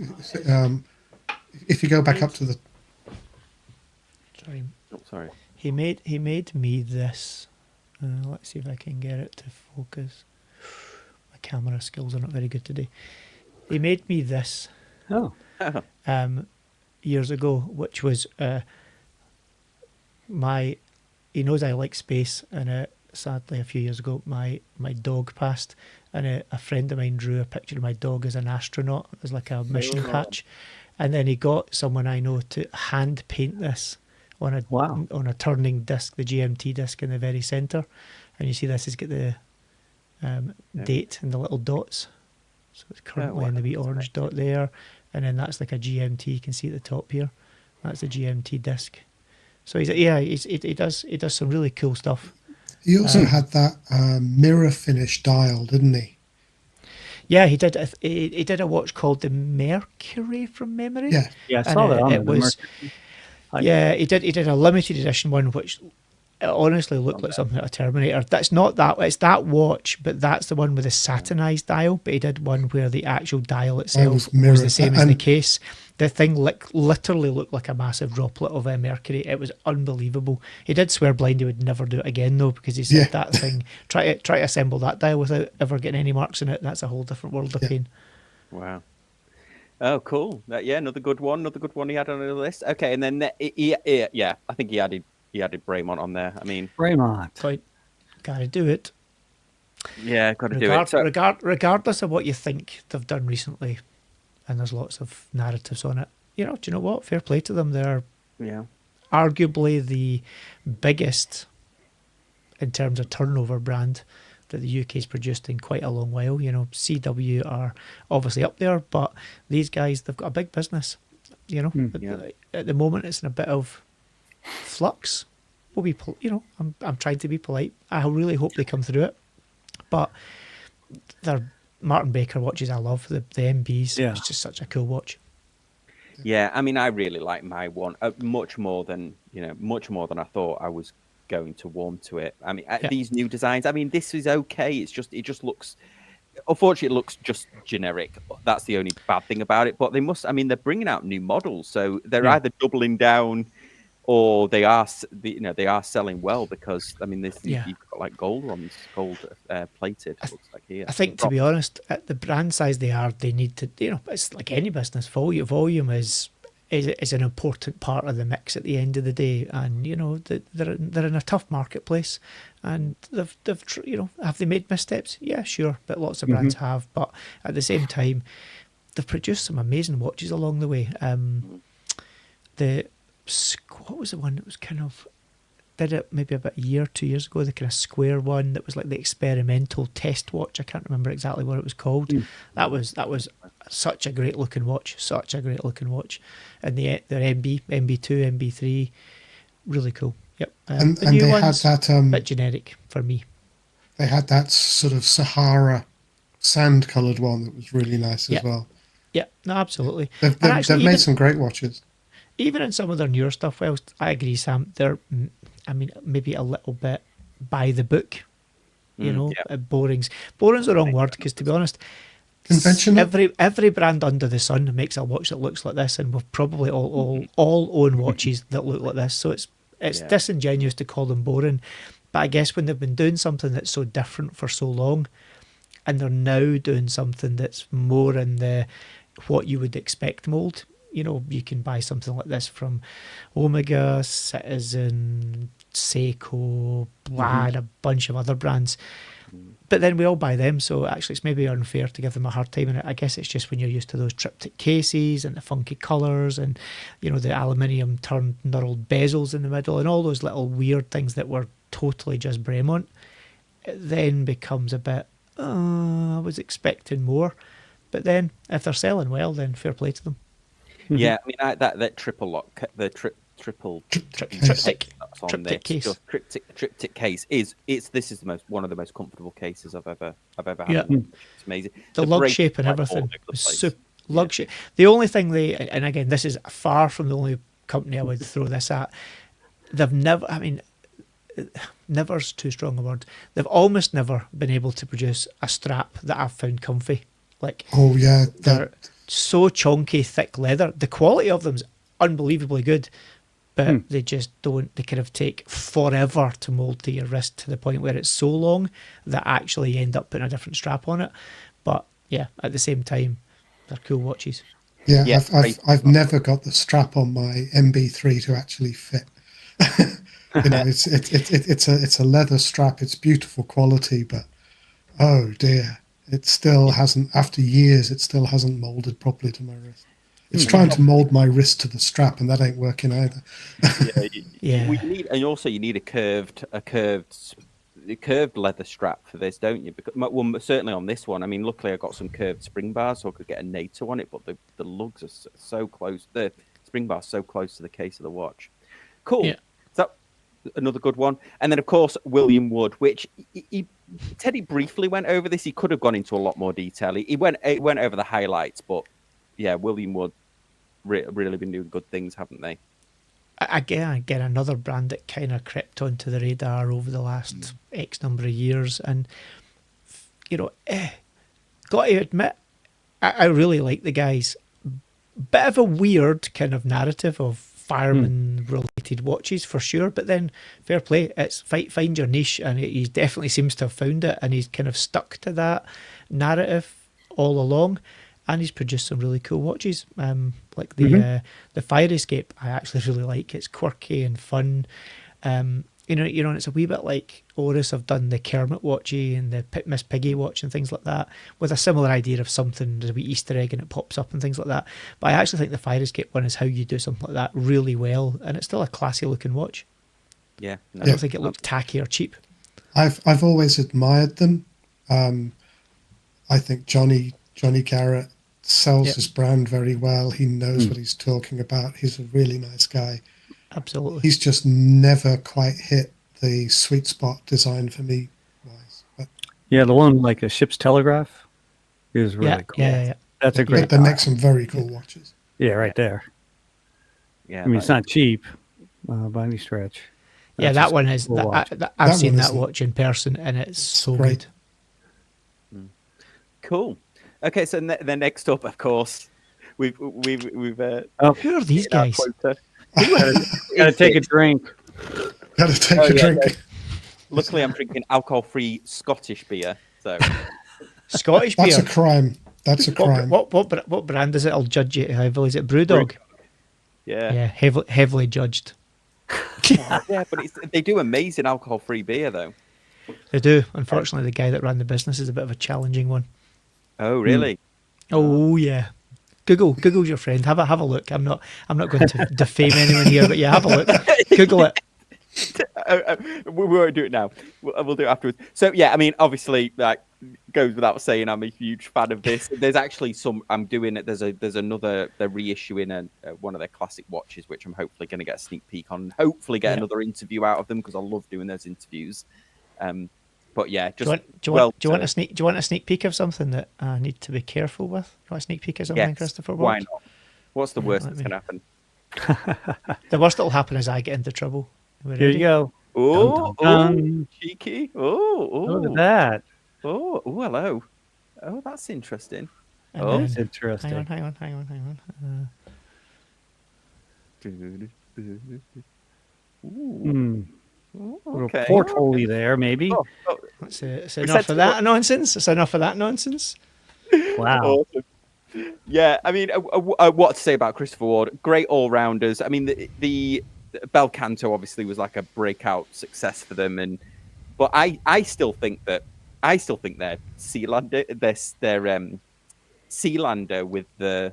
if you go back up to the... Sorry. Oh, sorry. He made me this. Let's see if I can get it to focus. My camera skills are not very good today. He made me this. Years ago, which was he knows I like space, and sadly a few years ago my dog passed, and a friend of mine drew a picture of my dog as an astronaut, as like a mission patch, and then he got someone I know to hand paint this on a turning disc, the GMT disc in the very centre, and you see this has got the date and the little dots, so it's currently in the wee orange dot there. And then that's like a GMT. You can see at the top here. That's a GMT disc. So he does some really cool stuff. He also had that mirror finish dial, didn't he? Yeah, he did. He did a watch called the Mercury, from memory. Yeah, I saw that on it. Was he did a limited edition one, which it honestly looked like something out of Terminator. That's not that. It's that watch, but that's the one with the satinized dial. But he did one where the actual dial itself was the same as the case. The thing literally looked like a massive droplet of mercury. It was unbelievable. He did swear blind he would never do it again, though, because he said that thing, try to assemble that dial without ever getting any marks in it. That's a whole different world of pain. Wow. Oh, cool. Another good one. He had on the list. Okay, and then I think he added Bremont on there. I mean, Bremont. Gotta do it. Yeah, gotta do it. So, regardless of what you think they've done recently, and there's lots of narratives on it, do you know what? Fair play to them. They're arguably the biggest, in terms of turnover, brand that the UK's produced in quite a long while. CW are obviously up there, but these guys, they've got a big business. At the moment, it's in a bit of flux. We'll be, I'm trying to be polite. I really hope they come through it. But they're Martin Baker watches I love, the MBs. It's just such a cool watch. Yeah, I mean, I really like my one much more than I thought I was going to warm to it. I mean, these new designs. I mean, this is okay. It just looks. Unfortunately, it looks just generic. That's the only bad thing about it. But they're bringing out new models, so they're either doubling down, or they are selling well, because you've got like gold ones, gold plated. It looks like here. I think, to be honest, at the brand size they are, they need to. It's like any business. Volume is an important part of the mix at the end of the day, and they're in a tough marketplace, and they've have they made missteps? Yeah, sure, but lots of brands have. But at the same time, they've produced some amazing watches along the way. what was the one that was kind of did it maybe about a year, 2 years ago? The kind of square one that was like the experimental test watch. I can't remember exactly what it was called. That was such a great looking watch. And the MB2, MB3, really cool. Yep. And the they new had one's that a bit generic for me. They had that sort of Sahara sand coloured one that was really nice as well. Yeah, no, absolutely. They've made some great watches. Even in some of their newer stuff, well, I agree, Sam. They're, I mean, maybe a little bit by the book, boring's the wrong word, because to be honest, conventional. Every brand under the sun makes a watch that looks like this, and we've probably all own watches that look like this. So it's disingenuous to call them boring. But I guess when they've been doing something that's so different for so long, and they're now doing something that's more in the what you would expect mold. You can buy something like this from Omega, Citizen, Seiko, and a bunch of other brands. But then we all buy them, so actually it's maybe unfair to give them a hard time. And I guess it's just when you're used to those triptych cases and the funky colours and, the aluminium turned knurled bezels in the middle and all those little weird things that were totally just Bremont, it then becomes a bit, I was expecting more. But then if they're selling well, then fair play to them. Yeah, I mean that triple lock, the triptych case is one of the most comfortable cases I've ever had. Yeah. It's amazing. The lug shape and everything. Lug shape. The only thing and again, this is far from the only company I would throw this at. They've never. I mean, never's too strong a word. They've almost never been able to produce a strap that I've found comfy. Like, oh yeah, they're so chunky, thick leather. The quality of them's unbelievably good, but they just don't. They kind of take forever to mold to your wrist to the point where it's so long that actually you end up putting a different strap on it. But yeah, at the same time, they're cool watches. Yeah, I've never got the strap on my MB3 to actually fit. It's a leather strap. It's beautiful quality, but oh dear. It still hasn't, after years, it still hasn't molded properly to my wrist. It's trying to mold my wrist to the strap, and that ain't working either. Yeah. You need a curved leather strap for this, don't you? Because, well, certainly on this one. I mean, luckily I got some curved spring bars, so I could get a NATO on it. But the lugs are so close. The spring bar's so close to the case of the watch. Cool. Yeah. So another good one, and then of course William Wood, which Teddy briefly went over this. He could have gone into a lot more detail. He went over the highlights, but yeah, William Wood really been doing good things, haven't they? Again, another brand that kind of crept onto the radar over the last X number of years, and got to admit, I really like the guys. Bit of a weird kind of narrative of fireman-related watches for sure, but then fair play. It's find your niche, and he definitely seems to have found it, and he's kind of stuck to that narrative all along, and he's produced some really cool watches. Like the Fire Escape, I actually really like. It's quirky and fun. And it's a wee bit like Oris have done the Kermit watchy and the Miss Piggy watch and things like that, with a similar idea of something, there's a wee Easter egg and it pops up and things like that. But I actually think the Fire Escape one is how you do something like that really well, and it's still a classy looking watch. Yeah, I don't think it looks tacky or cheap. I've always admired them. I think Johnny Garrett sells his brand very well. He knows what he's talking about. He's a really nice guy. Absolutely. He's just never quite hit the sweet spot design for me. But yeah, the one like a ship's telegraph is really cool. Yeah. That's a great. They make some very cool watches. Yeah, right there. Yeah, I mean, it's not cheap by any stretch. Yeah, that one is. Cool I've seen that watch in person, and it's so great. Mm. Cool. Okay, so then next up, of course, we've. Who are these guys? Gotta take a drink. Gotta take a drink. Yeah. Luckily, I'm drinking alcohol-free Scottish beer. So Scottish beer. That's a crime. That's a crime. What brand is it? I'll judge it heavily. Is it Brewdog? Yeah. Yeah, heavily judged. Yeah, but they do amazing alcohol-free beer, though. They do. Unfortunately, the guy that ran the business is a bit of a challenging one. Oh, really? Oh, yeah. Google's your friend. Have a look. I'm not going to defame anyone here, but yeah, have a look. Google it. We won't do it now. We'll do it afterwards. So yeah, I mean, obviously, like, goes without saying, I'm a huge fan of this. There's actually some. I'm doing it. There's another. They're reissuing one of their classic watches, which I'm hopefully going to get a sneak peek on. Hopefully, get another interview out of them because I love doing those interviews. But yeah, just do you want a sneak peek of something that I need to be careful with? Do you want a sneak peek of something, yes, Christopher? Why not? What's the worst that's going to happen? The worst that'll happen is I get into trouble. Here you go. Oh, dun, dun. Cheeky. Oh, Look at that. Oh, hello. Oh, that's interesting. That's interesting. Hang on. Okay. Portfolio there, maybe. That's enough of that nonsense. It's enough of that nonsense. Wow. Awesome. Yeah, I mean, what to say about Christopher Ward? Great all-rounders. I mean, the Bel Canto obviously was like a breakout success for them, but I still think their Sealander, their Sealander with the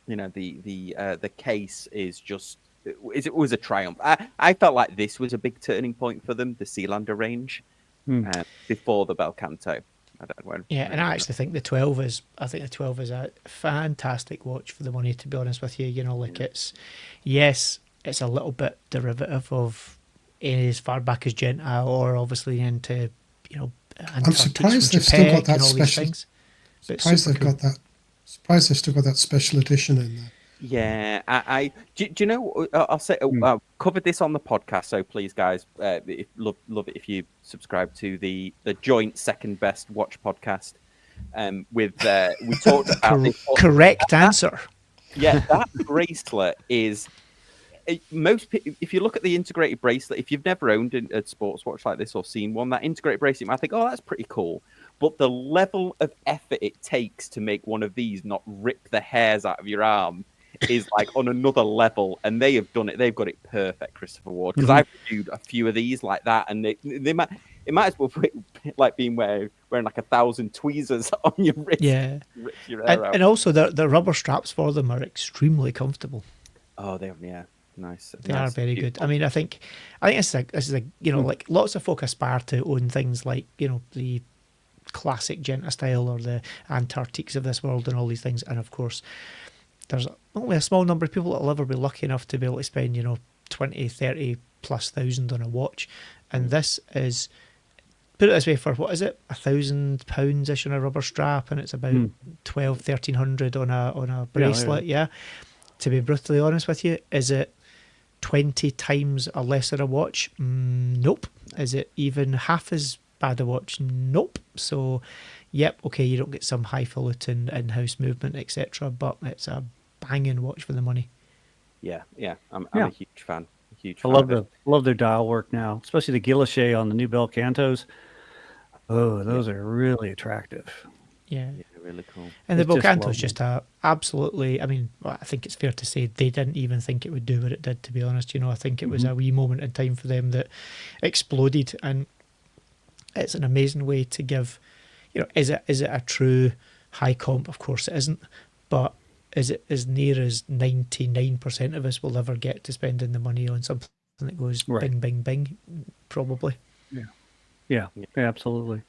the case is just it was a triumph. I felt like this was a big turning point for them, the Sealander range, before the Bel Canto. And I actually think the 12 is a fantastic watch for the money, to be honest with you. You know, like it's a little bit derivative of as far back as Gentile, or obviously into, you know, I'm surprised they've still got that special. Surprised they've still got that special edition in there. Yeah, do you know? I'll say I've covered this on the podcast, so please, guys, love it if you subscribe to the joint second best watch podcast. We talked about this. Correct answer. Yeah, that bracelet is if you look at the integrated bracelet, if you've never owned a sports watch like this or seen one, that integrated bracelet, you might think, oh, that's pretty cool. But the level of effort it takes to make one of these not rip the hairs out of your arm is like on another level, and they have done it. They've got it perfect, Christopher Ward. Because I've reviewed a few of these like that, and it might as well be like being wearing like 1,000 tweezers on your wrist. Yeah, your hair out. And also the rubber straps for them are extremely comfortable. Oh, nice. They are very good. I mean, I think this is a you know, like lots of folk aspire to own things like, you know, the classic Genta style or the Antarctiques of this world and all these things, and of course there's only a small number of people that will ever be lucky enough to be able to spend, you know, 20, 30 plus thousand on a watch, and this is, put it this way, for what is it, £1,000 ish on a rubber strap, and it's about 1,300 on a bracelet. Yeah. To be brutally honest with you, is it 20 times a lesser watch? Nope. Is it even half as bad a watch? Nope. So, yep, okay, you don't get some highfalutin in-house movement, etc., but it's a banging watch for the money. Yeah. I'm a huge fan. I love their dial work now, especially the guilloche on the new Bel Cantos. Oh, those are really attractive. Yeah, really cool. And the Bel Canto is just absolutely. I mean, I think it's fair to say they didn't even think it would do what it did. To be honest, you know, I think it was a wee moment in time for them that exploded, and it's an amazing way to give. You know, is it a true high comp? Of course it isn't, but is it as near as 99% of us will ever get to spending the money on something that goes bing, bing, bing? Probably. Yeah, absolutely.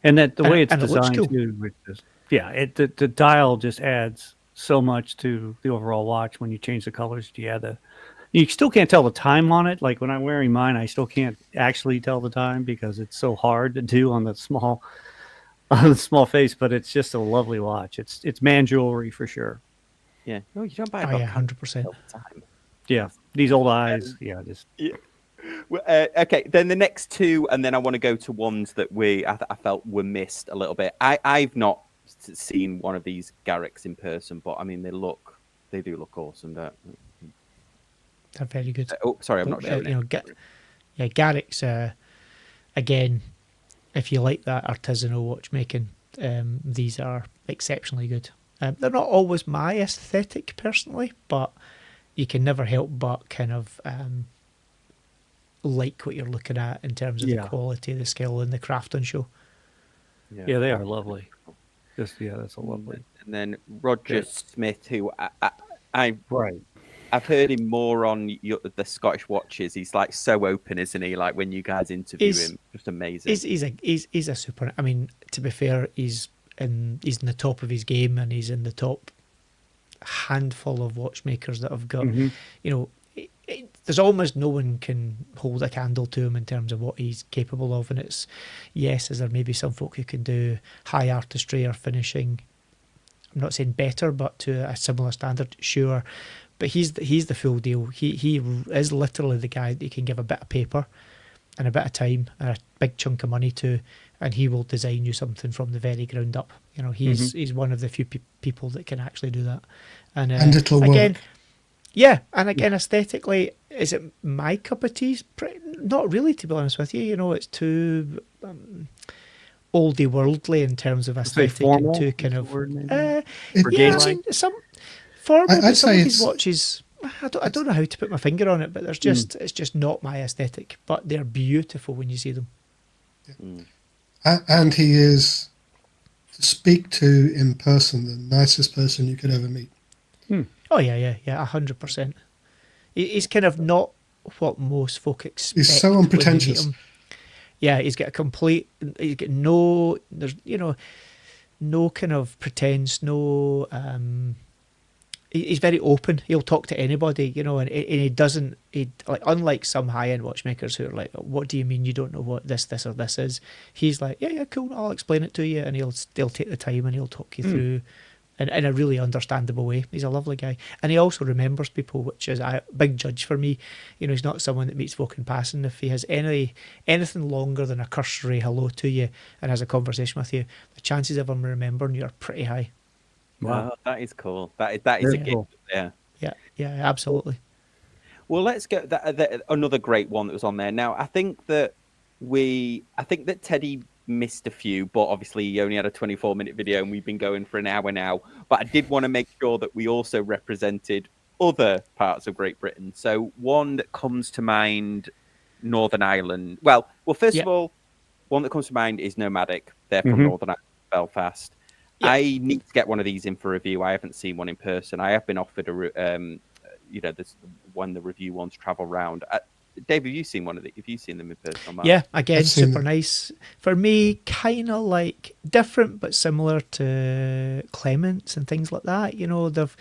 And that the way it's designed too, which is, the dial just adds so much to the overall watch when you change the colors. You still can't tell the time on it. Like when I'm wearing mine, I still can't actually tell the time because it's so hard to do on the small face. But it's just a lovely watch. It's man jewelry for sure. Yeah. No, you don't buy. 100%. Yeah, these old eyes. Well, okay, then the next two, and then I want to go to ones that I felt were missed a little bit. I've not seen one of these Garricks in person, but I mean they do look awesome. They're very good. Sorry, I'm not sure. You know, Garrick's again, if you like that artisanal watchmaking, these are exceptionally good. They're not always my aesthetic personally, but you can never help but kind of like what you're looking at in terms of the quality, the skill, and the craft on show. Yeah, they are lovely. Just that's a lovely. And then Roger Smith, who Right. I've heard him more on the Scottish Watches. He's like so open, isn't he? Like when you guys interview him, just amazing. He's a super. I mean, to be fair, he's in the top of his game, and he's in the top handful of watchmakers that have got. You know, there's almost no one can hold a candle to him in terms of what he's capable of. And it's is there maybe some folk who can do high artistry or finishing. I'm not saying better, but to a similar standard, sure. But he's the full deal. He is literally the guy that you can give a bit of paper and a bit of time and a big chunk of money to, and he will design you something from the very ground up. You know, he's one of the few people that can actually do that. And it'll again, work. Yeah, and again, aesthetically, is it my cup of tea? Not really, to be honest with you. You know, it's too oldie worldly in terms of aesthetic and too kind of. I mean, some formal, but some of these watches. I don't know how to put my finger on it, but there's just it's just not my aesthetic. But they're beautiful when you see them. And he is, to speak to in person, the nicest person you could ever meet. Oh yeah, 100%. He's kind of not what most folk expect. He's so unpretentious. Yeah, he's got no, there's no kind of pretense, no. He's very open. He'll talk to anybody, and he doesn't. Unlike some high-end watchmakers who are like, "What do you mean you don't know what this or this is?" He's like, "Yeah, cool. I'll explain it to you," and they'll take the time and he'll talk you through. In a really understandable way. He's a lovely guy. And he also remembers people, which is a big judge for me. He's not someone that meets folk in passing. If he has anything longer than a cursory hello to you and has a conversation with you, the chances of him remembering you are pretty high. Wow, that is cool. That is a gift. Cool. Yeah, absolutely. Well, let's get another great one that was on there. Now, I think that Teddy missed a few, but obviously he only had a 24-minute video and we've been going for an hour now. But I did want to make sure that we also represented other parts of Great Britain. So one that comes to mind, Northern Ireland. Well, first of all, one that comes to mind is Nomadic. They're from Northern Ireland, Belfast. Yep. I need to get one of these in for review. I haven't seen one in person. I have been offered this when the review ones travel round. Dave, have you seen one of Have you seen them in person? Yeah, again, super nice. For me, kind of like different but similar to Clemence and things like that. They've,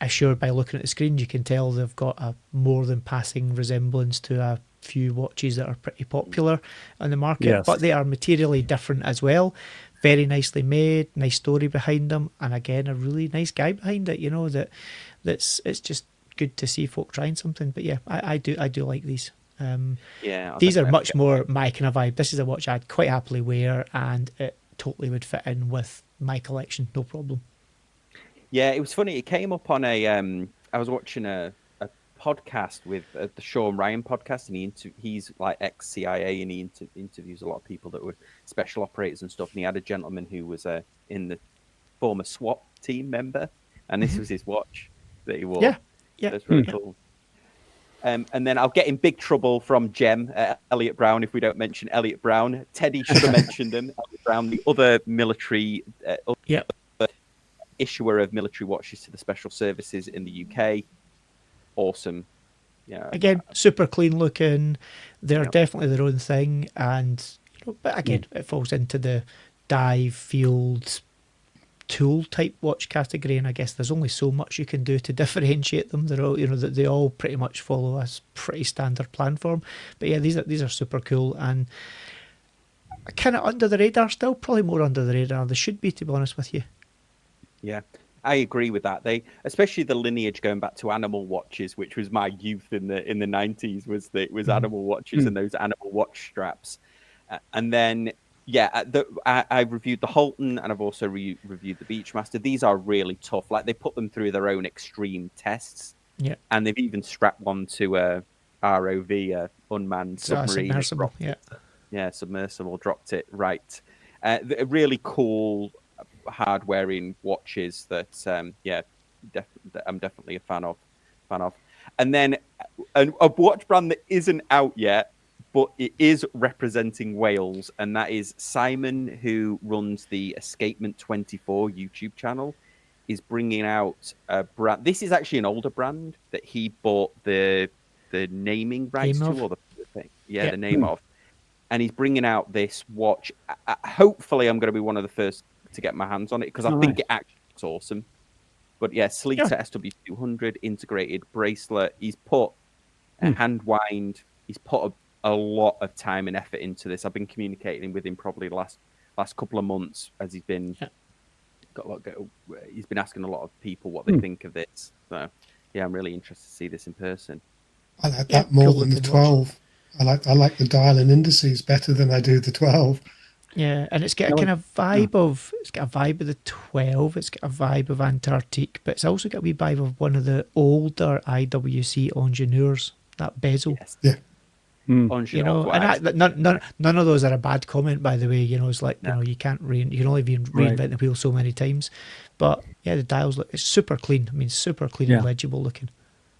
sure, by looking at the screen, you can tell they've got a more than passing resemblance to a few watches that are pretty popular on the market. Yes. But they are materially different as well. Very nicely made, nice story behind them, and again, a really nice guy behind it. It's just good to see folk trying something. But yeah, I do like these. These are much more my kind of vibe. This is a watch I'd quite happily wear, and it totally would fit in with my collection, no problem. Yeah, it was funny. It came up on I was watching a podcast with the Sean Ryan podcast, and he's like ex-CIA, and he interviews a lot of people that were special operators and stuff. And he had a gentleman who was in the former SWAT team member, and this was his watch that he wore. Yeah, that's really cool. And then I'll get in big trouble from Jem, Elliot Brown, if we don't mention Elliot Brown. Teddy should have mentioned him. Elliot Brown, the other military issuer of military watches to the special services in the UK. Awesome. Yeah. Again, super clean looking. They're definitely their own thing, and but again, it falls into the dive field tool type watch category, and I guess there's only so much you can do to differentiate them. They're all, they all pretty much follow a pretty standard plan form. But yeah, these are super cool and kind of under the radar still, probably more under the radar they should be, to be honest with you. Yeah, I agree with that. They, especially the lineage going back to animal watches, which was my youth in the 90s, was animal watches and those animal watch straps, and then. Yeah, I reviewed the Holton, and I've also reviewed the Beachmaster. These are really tough. Like, they put them through their own extreme tests. Yeah. And they've even strapped one to a ROV, unmanned submarine. Submersible, submersible, dropped it right. Really cool, hard-wearing watches that, I'm definitely a fan of. And then a watch brand that isn't out yet, but it is representing Wales, and that is Simon, who runs the Escapement 24 YouTube channel, is bringing out a brand. This is actually an older brand that he bought the naming rights to, or the thing, the name of, and he's bringing out this watch. Hopefully, I'm going to be one of the first to get my hands on it because I think it actually looks awesome. But yeah, Sleater SW200 integrated bracelet. He's put a hand wind. He's put a lot of time and effort into this. I've been communicating with him probably the last couple of months as he's been he's been asking a lot of people what they think of this. So yeah, I'm really interested to see this in person. I like that more than the 12. I like the dial and indices better than I do the 12. Yeah, and it's got a kind of vibe of the 12. It's got a vibe of Antarctique, but it's also got a wee vibe of one of the older IWC Ingenieurs, that bezel. Yes. Yeah. You know, and none of those are a bad comment, by the way. You know, it's like you know, you can't you can only reinvent the wheel so many times. But yeah, the dials it's super clean. I mean, super clean and legible looking.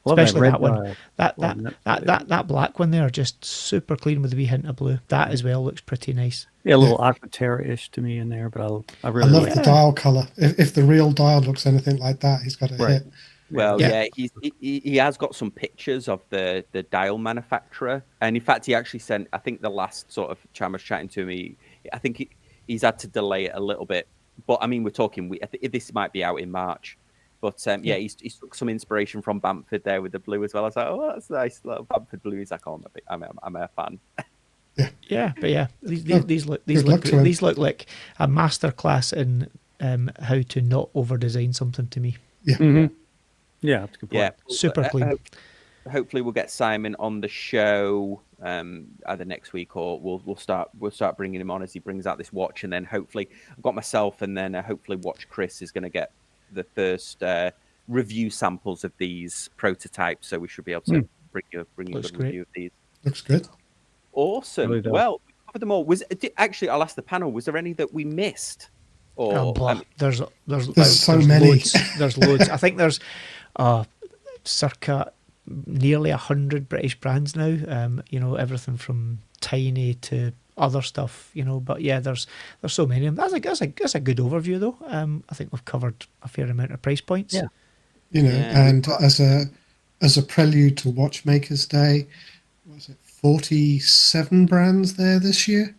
Especially that one. That black one there, just super clean with a wee hint of blue. That as well looks pretty nice. Yeah, a little Aquaterra-ish to me in there, but I really love the dial color. If the real dial looks anything like that, he's got a hit. Well, he has got some pictures of the dial manufacturer, and in fact, he actually sent. I think the last sort of time I was chatting to him, I think he's had to delay it a little bit. But I mean, we're talking. This might be out in March. But he took some inspiration from Bamford there with the blue as well. I was like, oh, that's nice. Little Bamford blue. He's like, oh, I'm a fan. These look like a masterclass in how to not over design something to me. Yeah, that's a good point. Yeah, super clean. Hopefully, we'll get Simon on the show either next week or we'll start bringing him on as he brings out this watch, and then hopefully I've got myself, and then hopefully Watch Chris is going to get the first review samples of these prototypes, so we should be able to bring you a good review of these. Looks good. Awesome. Really well, we covered them all. Actually, I'll ask the panel, was there any that we missed? Or there's so many. Loads. There's loads. I think there's circa nearly 100 British brands now. You know, everything from tiny to other stuff, you know, but yeah, there's so many of them. That's a good overview though. I think we've covered a fair amount of price points. Yeah. You know, and as a prelude to Watchmakers Day, what was it, 47 brands there this year?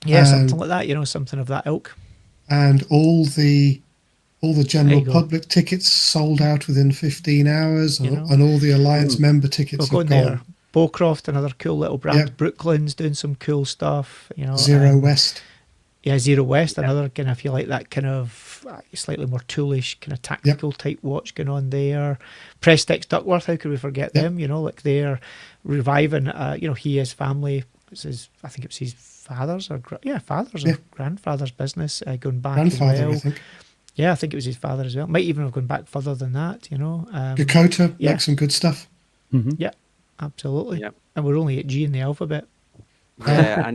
Yeah, something like that, you know, something of that ilk. And all the general public tickets sold out within 15 hours, and all the Alliance member tickets have gone. Bowcroft, another cool little brand. Yep. Brooklyn's doing some cool stuff. You know, Zero West. Yeah, Zero West, another kind of, if you like that kind of slightly more toolish kind of tactical type watch going on there. Prestex Duckworth, how could we forget them? You know, like they're reviving. You know, his family. I think it was his father's or grandfather's business going back Grandfather, as well. I think. Yeah, I think it was his father as well. Might even have gone back further than that. You know, Dakota makes some good stuff. Yeah. Absolutely. Yep. And we're only at G in the alphabet. Yeah,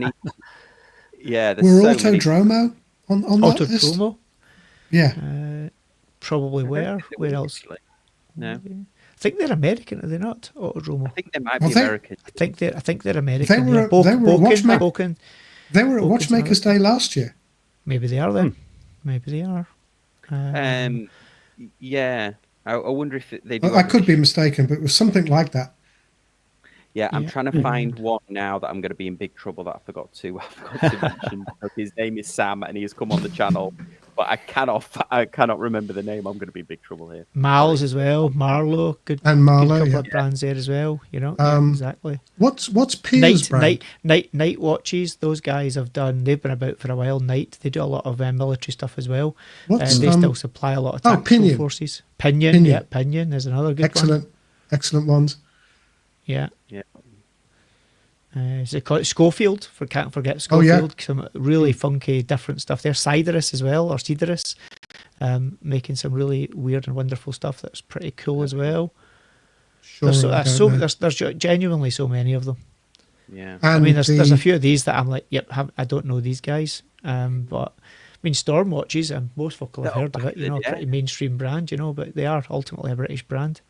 we're Autodromo on that list. Autodromo? Yeah. Probably where else? No. I think they're American, are they not? Autodromo. I think they might be American. I think they're American. They were at Watchmakers Day last year. Maybe they are then. Maybe they are. Yeah. I wonder if they do. I could be mistaken, but it was something like that. Yeah, I'm trying to find one now that I'm going to be in big trouble that I forgot to mention. His name is Sam, and he has come on the channel, but I cannot remember the name. I'm going to be in big trouble here. Miles as well, Marlowe, good couple of brands there as well. You know, exactly. What's Pier's brand? Night watches. Those guys have done. They've been about for a while. Night. They do a lot of military stuff as well. They still supply a lot of tactical forces. Pinion. Yeah, Pinion is another good one. Excellent ones. Yeah. Is it called Schofield? Can't forget Schofield. Some really funky, different stuff there. Siderus as well, or Siderus, making some really weird and wonderful stuff that's pretty cool as well. Sure, there's genuinely so many of them. Yeah, I mean, there's a few of these that I'm like, I don't know these guys, but I mean, Storm watches, and most folk have heard of it. You know, a pretty mainstream brand. You know, but they are ultimately a British brand.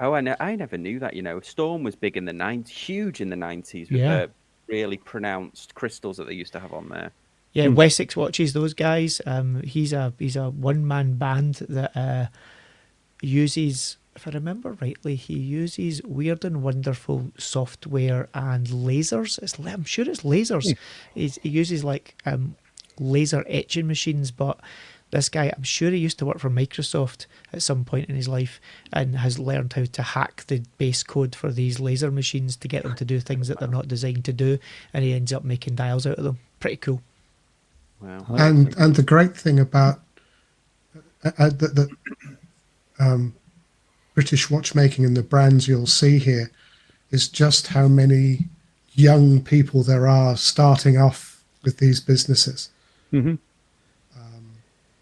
Oh, I never knew that. Storm was big in the 90s, huge in the 90s with Yeah. the really pronounced crystals that they used to have on there. Yeah, Wessex Watches, those guys. He's a one man band that uses, if I remember rightly, he uses weird and wonderful software and lasers. I'm sure it's lasers. He uses like laser etching machines, but this guy, I'm sure he used to work for Microsoft at some point in his life and has learned how to hack the base code for these laser machines to get them to do things that they're not designed to do, and he ends up making dials out of them. Pretty cool. Wow. And the great thing about the British watchmaking and the brands you'll see here is just how many young people there are starting off with these businesses. Mm-hmm.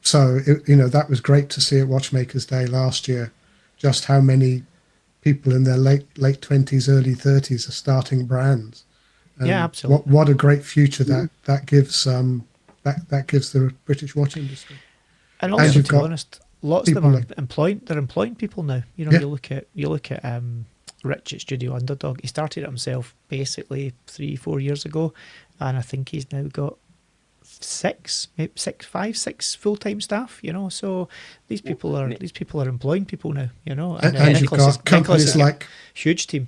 So, that was great to see at Watchmakers Day last year, just how many people in their late 20s, early 30s are starting brands. Yeah, absolutely. What a great future that gives that gives the British watch industry. And also, to be honest, lots of them are employing people now. You look at Rich at Studio Underdog. He started it himself basically 3-4 years ago, and I think he's now got 6 full-time staff. So these people are employing people now. And you've got companies like huge team.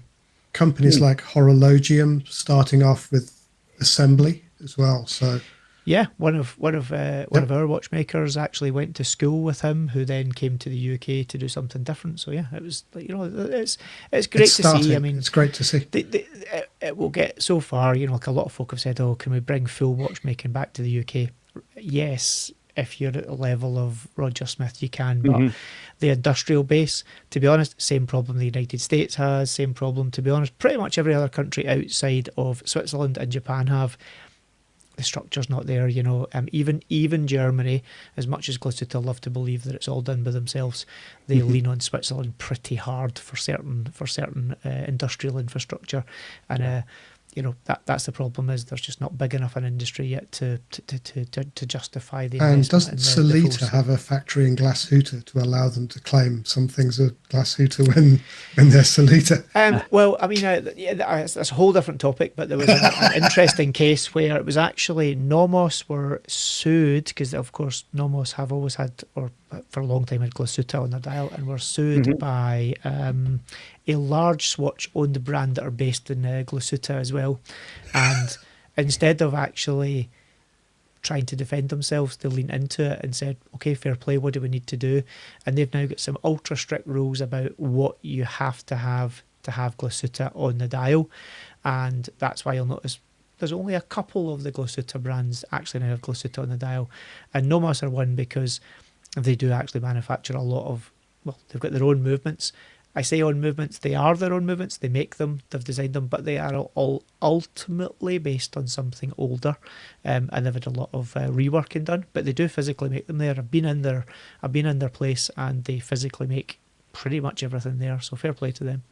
Companies like Horologium starting off with assembly as well. So yeah, one of our watchmakers actually went to school with him, who then came to the UK to do something different. So yeah, it was it's great to see. I mean, it's great to see. It will get so far. Like a lot of folk have said, "Oh, can we bring full watchmaking back to the UK?" Yes, if you're at the level of Roger Smith, you can. But the industrial base, to be honest, same problem the United States has. Same problem, to be honest, pretty much every other country outside of Switzerland and Japan have. The structure's not there, even Germany, as much as Glasuta love to believe that it's all done by themselves, they lean on Switzerland pretty hard for certain industrial infrastructure, and that's the problem, is there's just not big enough an industry yet to justify the investment. And doesn't Solita have a factory in Glashütte to allow them to claim some things of Glashütte when they're Solita? Well, I mean, that's a whole different topic, but there was an interesting case where it was actually Nomos were sued, because of course Nomos have always had, or for a long time had, Glasuta on their dial, and were sued by a large Swatch-owned brand that are based in Glasuta as well. And instead of actually trying to defend themselves, they leaned into it and said, okay, fair play, what do we need to do? And they've now got some ultra strict rules about what you have to have Glasuta on the dial. And that's why you'll notice there's only a couple of the Glasuta brands actually now have Glasuta on the dial. And Nomos are one because they do actually manufacture a lot of, they've got their own movements. I say own movements, they are their own movements, they make them, they've designed them, but they are all ultimately based on something older, and they've had a lot of reworking done, but they do physically make them there. I've been in their place, and they physically make pretty much everything there, so fair play to them.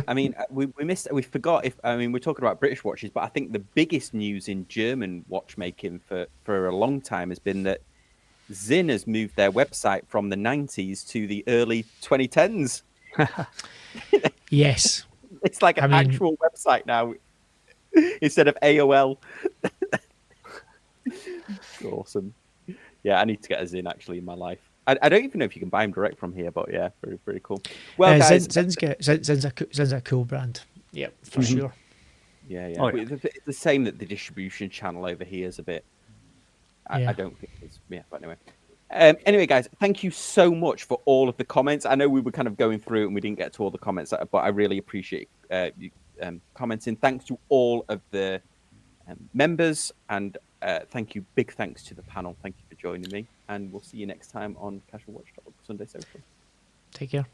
I mean, we forgot, we're talking about British watches, but I think the biggest news in German watchmaking for a long time has been that Zinn has moved their website from the 90s to the early 2010s. Yes, it's like an actual website now instead of AOL. Awesome. Yeah, I need to get a Zinn actually in my life. I don't even know if you can buy them direct from here, but yeah, very, very cool. Well, guys, Zinn's a cool brand. Yeah, for sure. Yeah. Oh, yeah. It's the same that the distribution channel over here is a bit. I don't think it's. Yeah, but anyway. Anyway, guys, thank you so much for all of the comments. I know we were kind of going through it and we didn't get to all the comments, but I really appreciate you commenting. Thanks to all of the members, and big thanks to the panel. Thank you for joining me, and we'll see you next time on Casual Watchdog Sunday Social. Take care.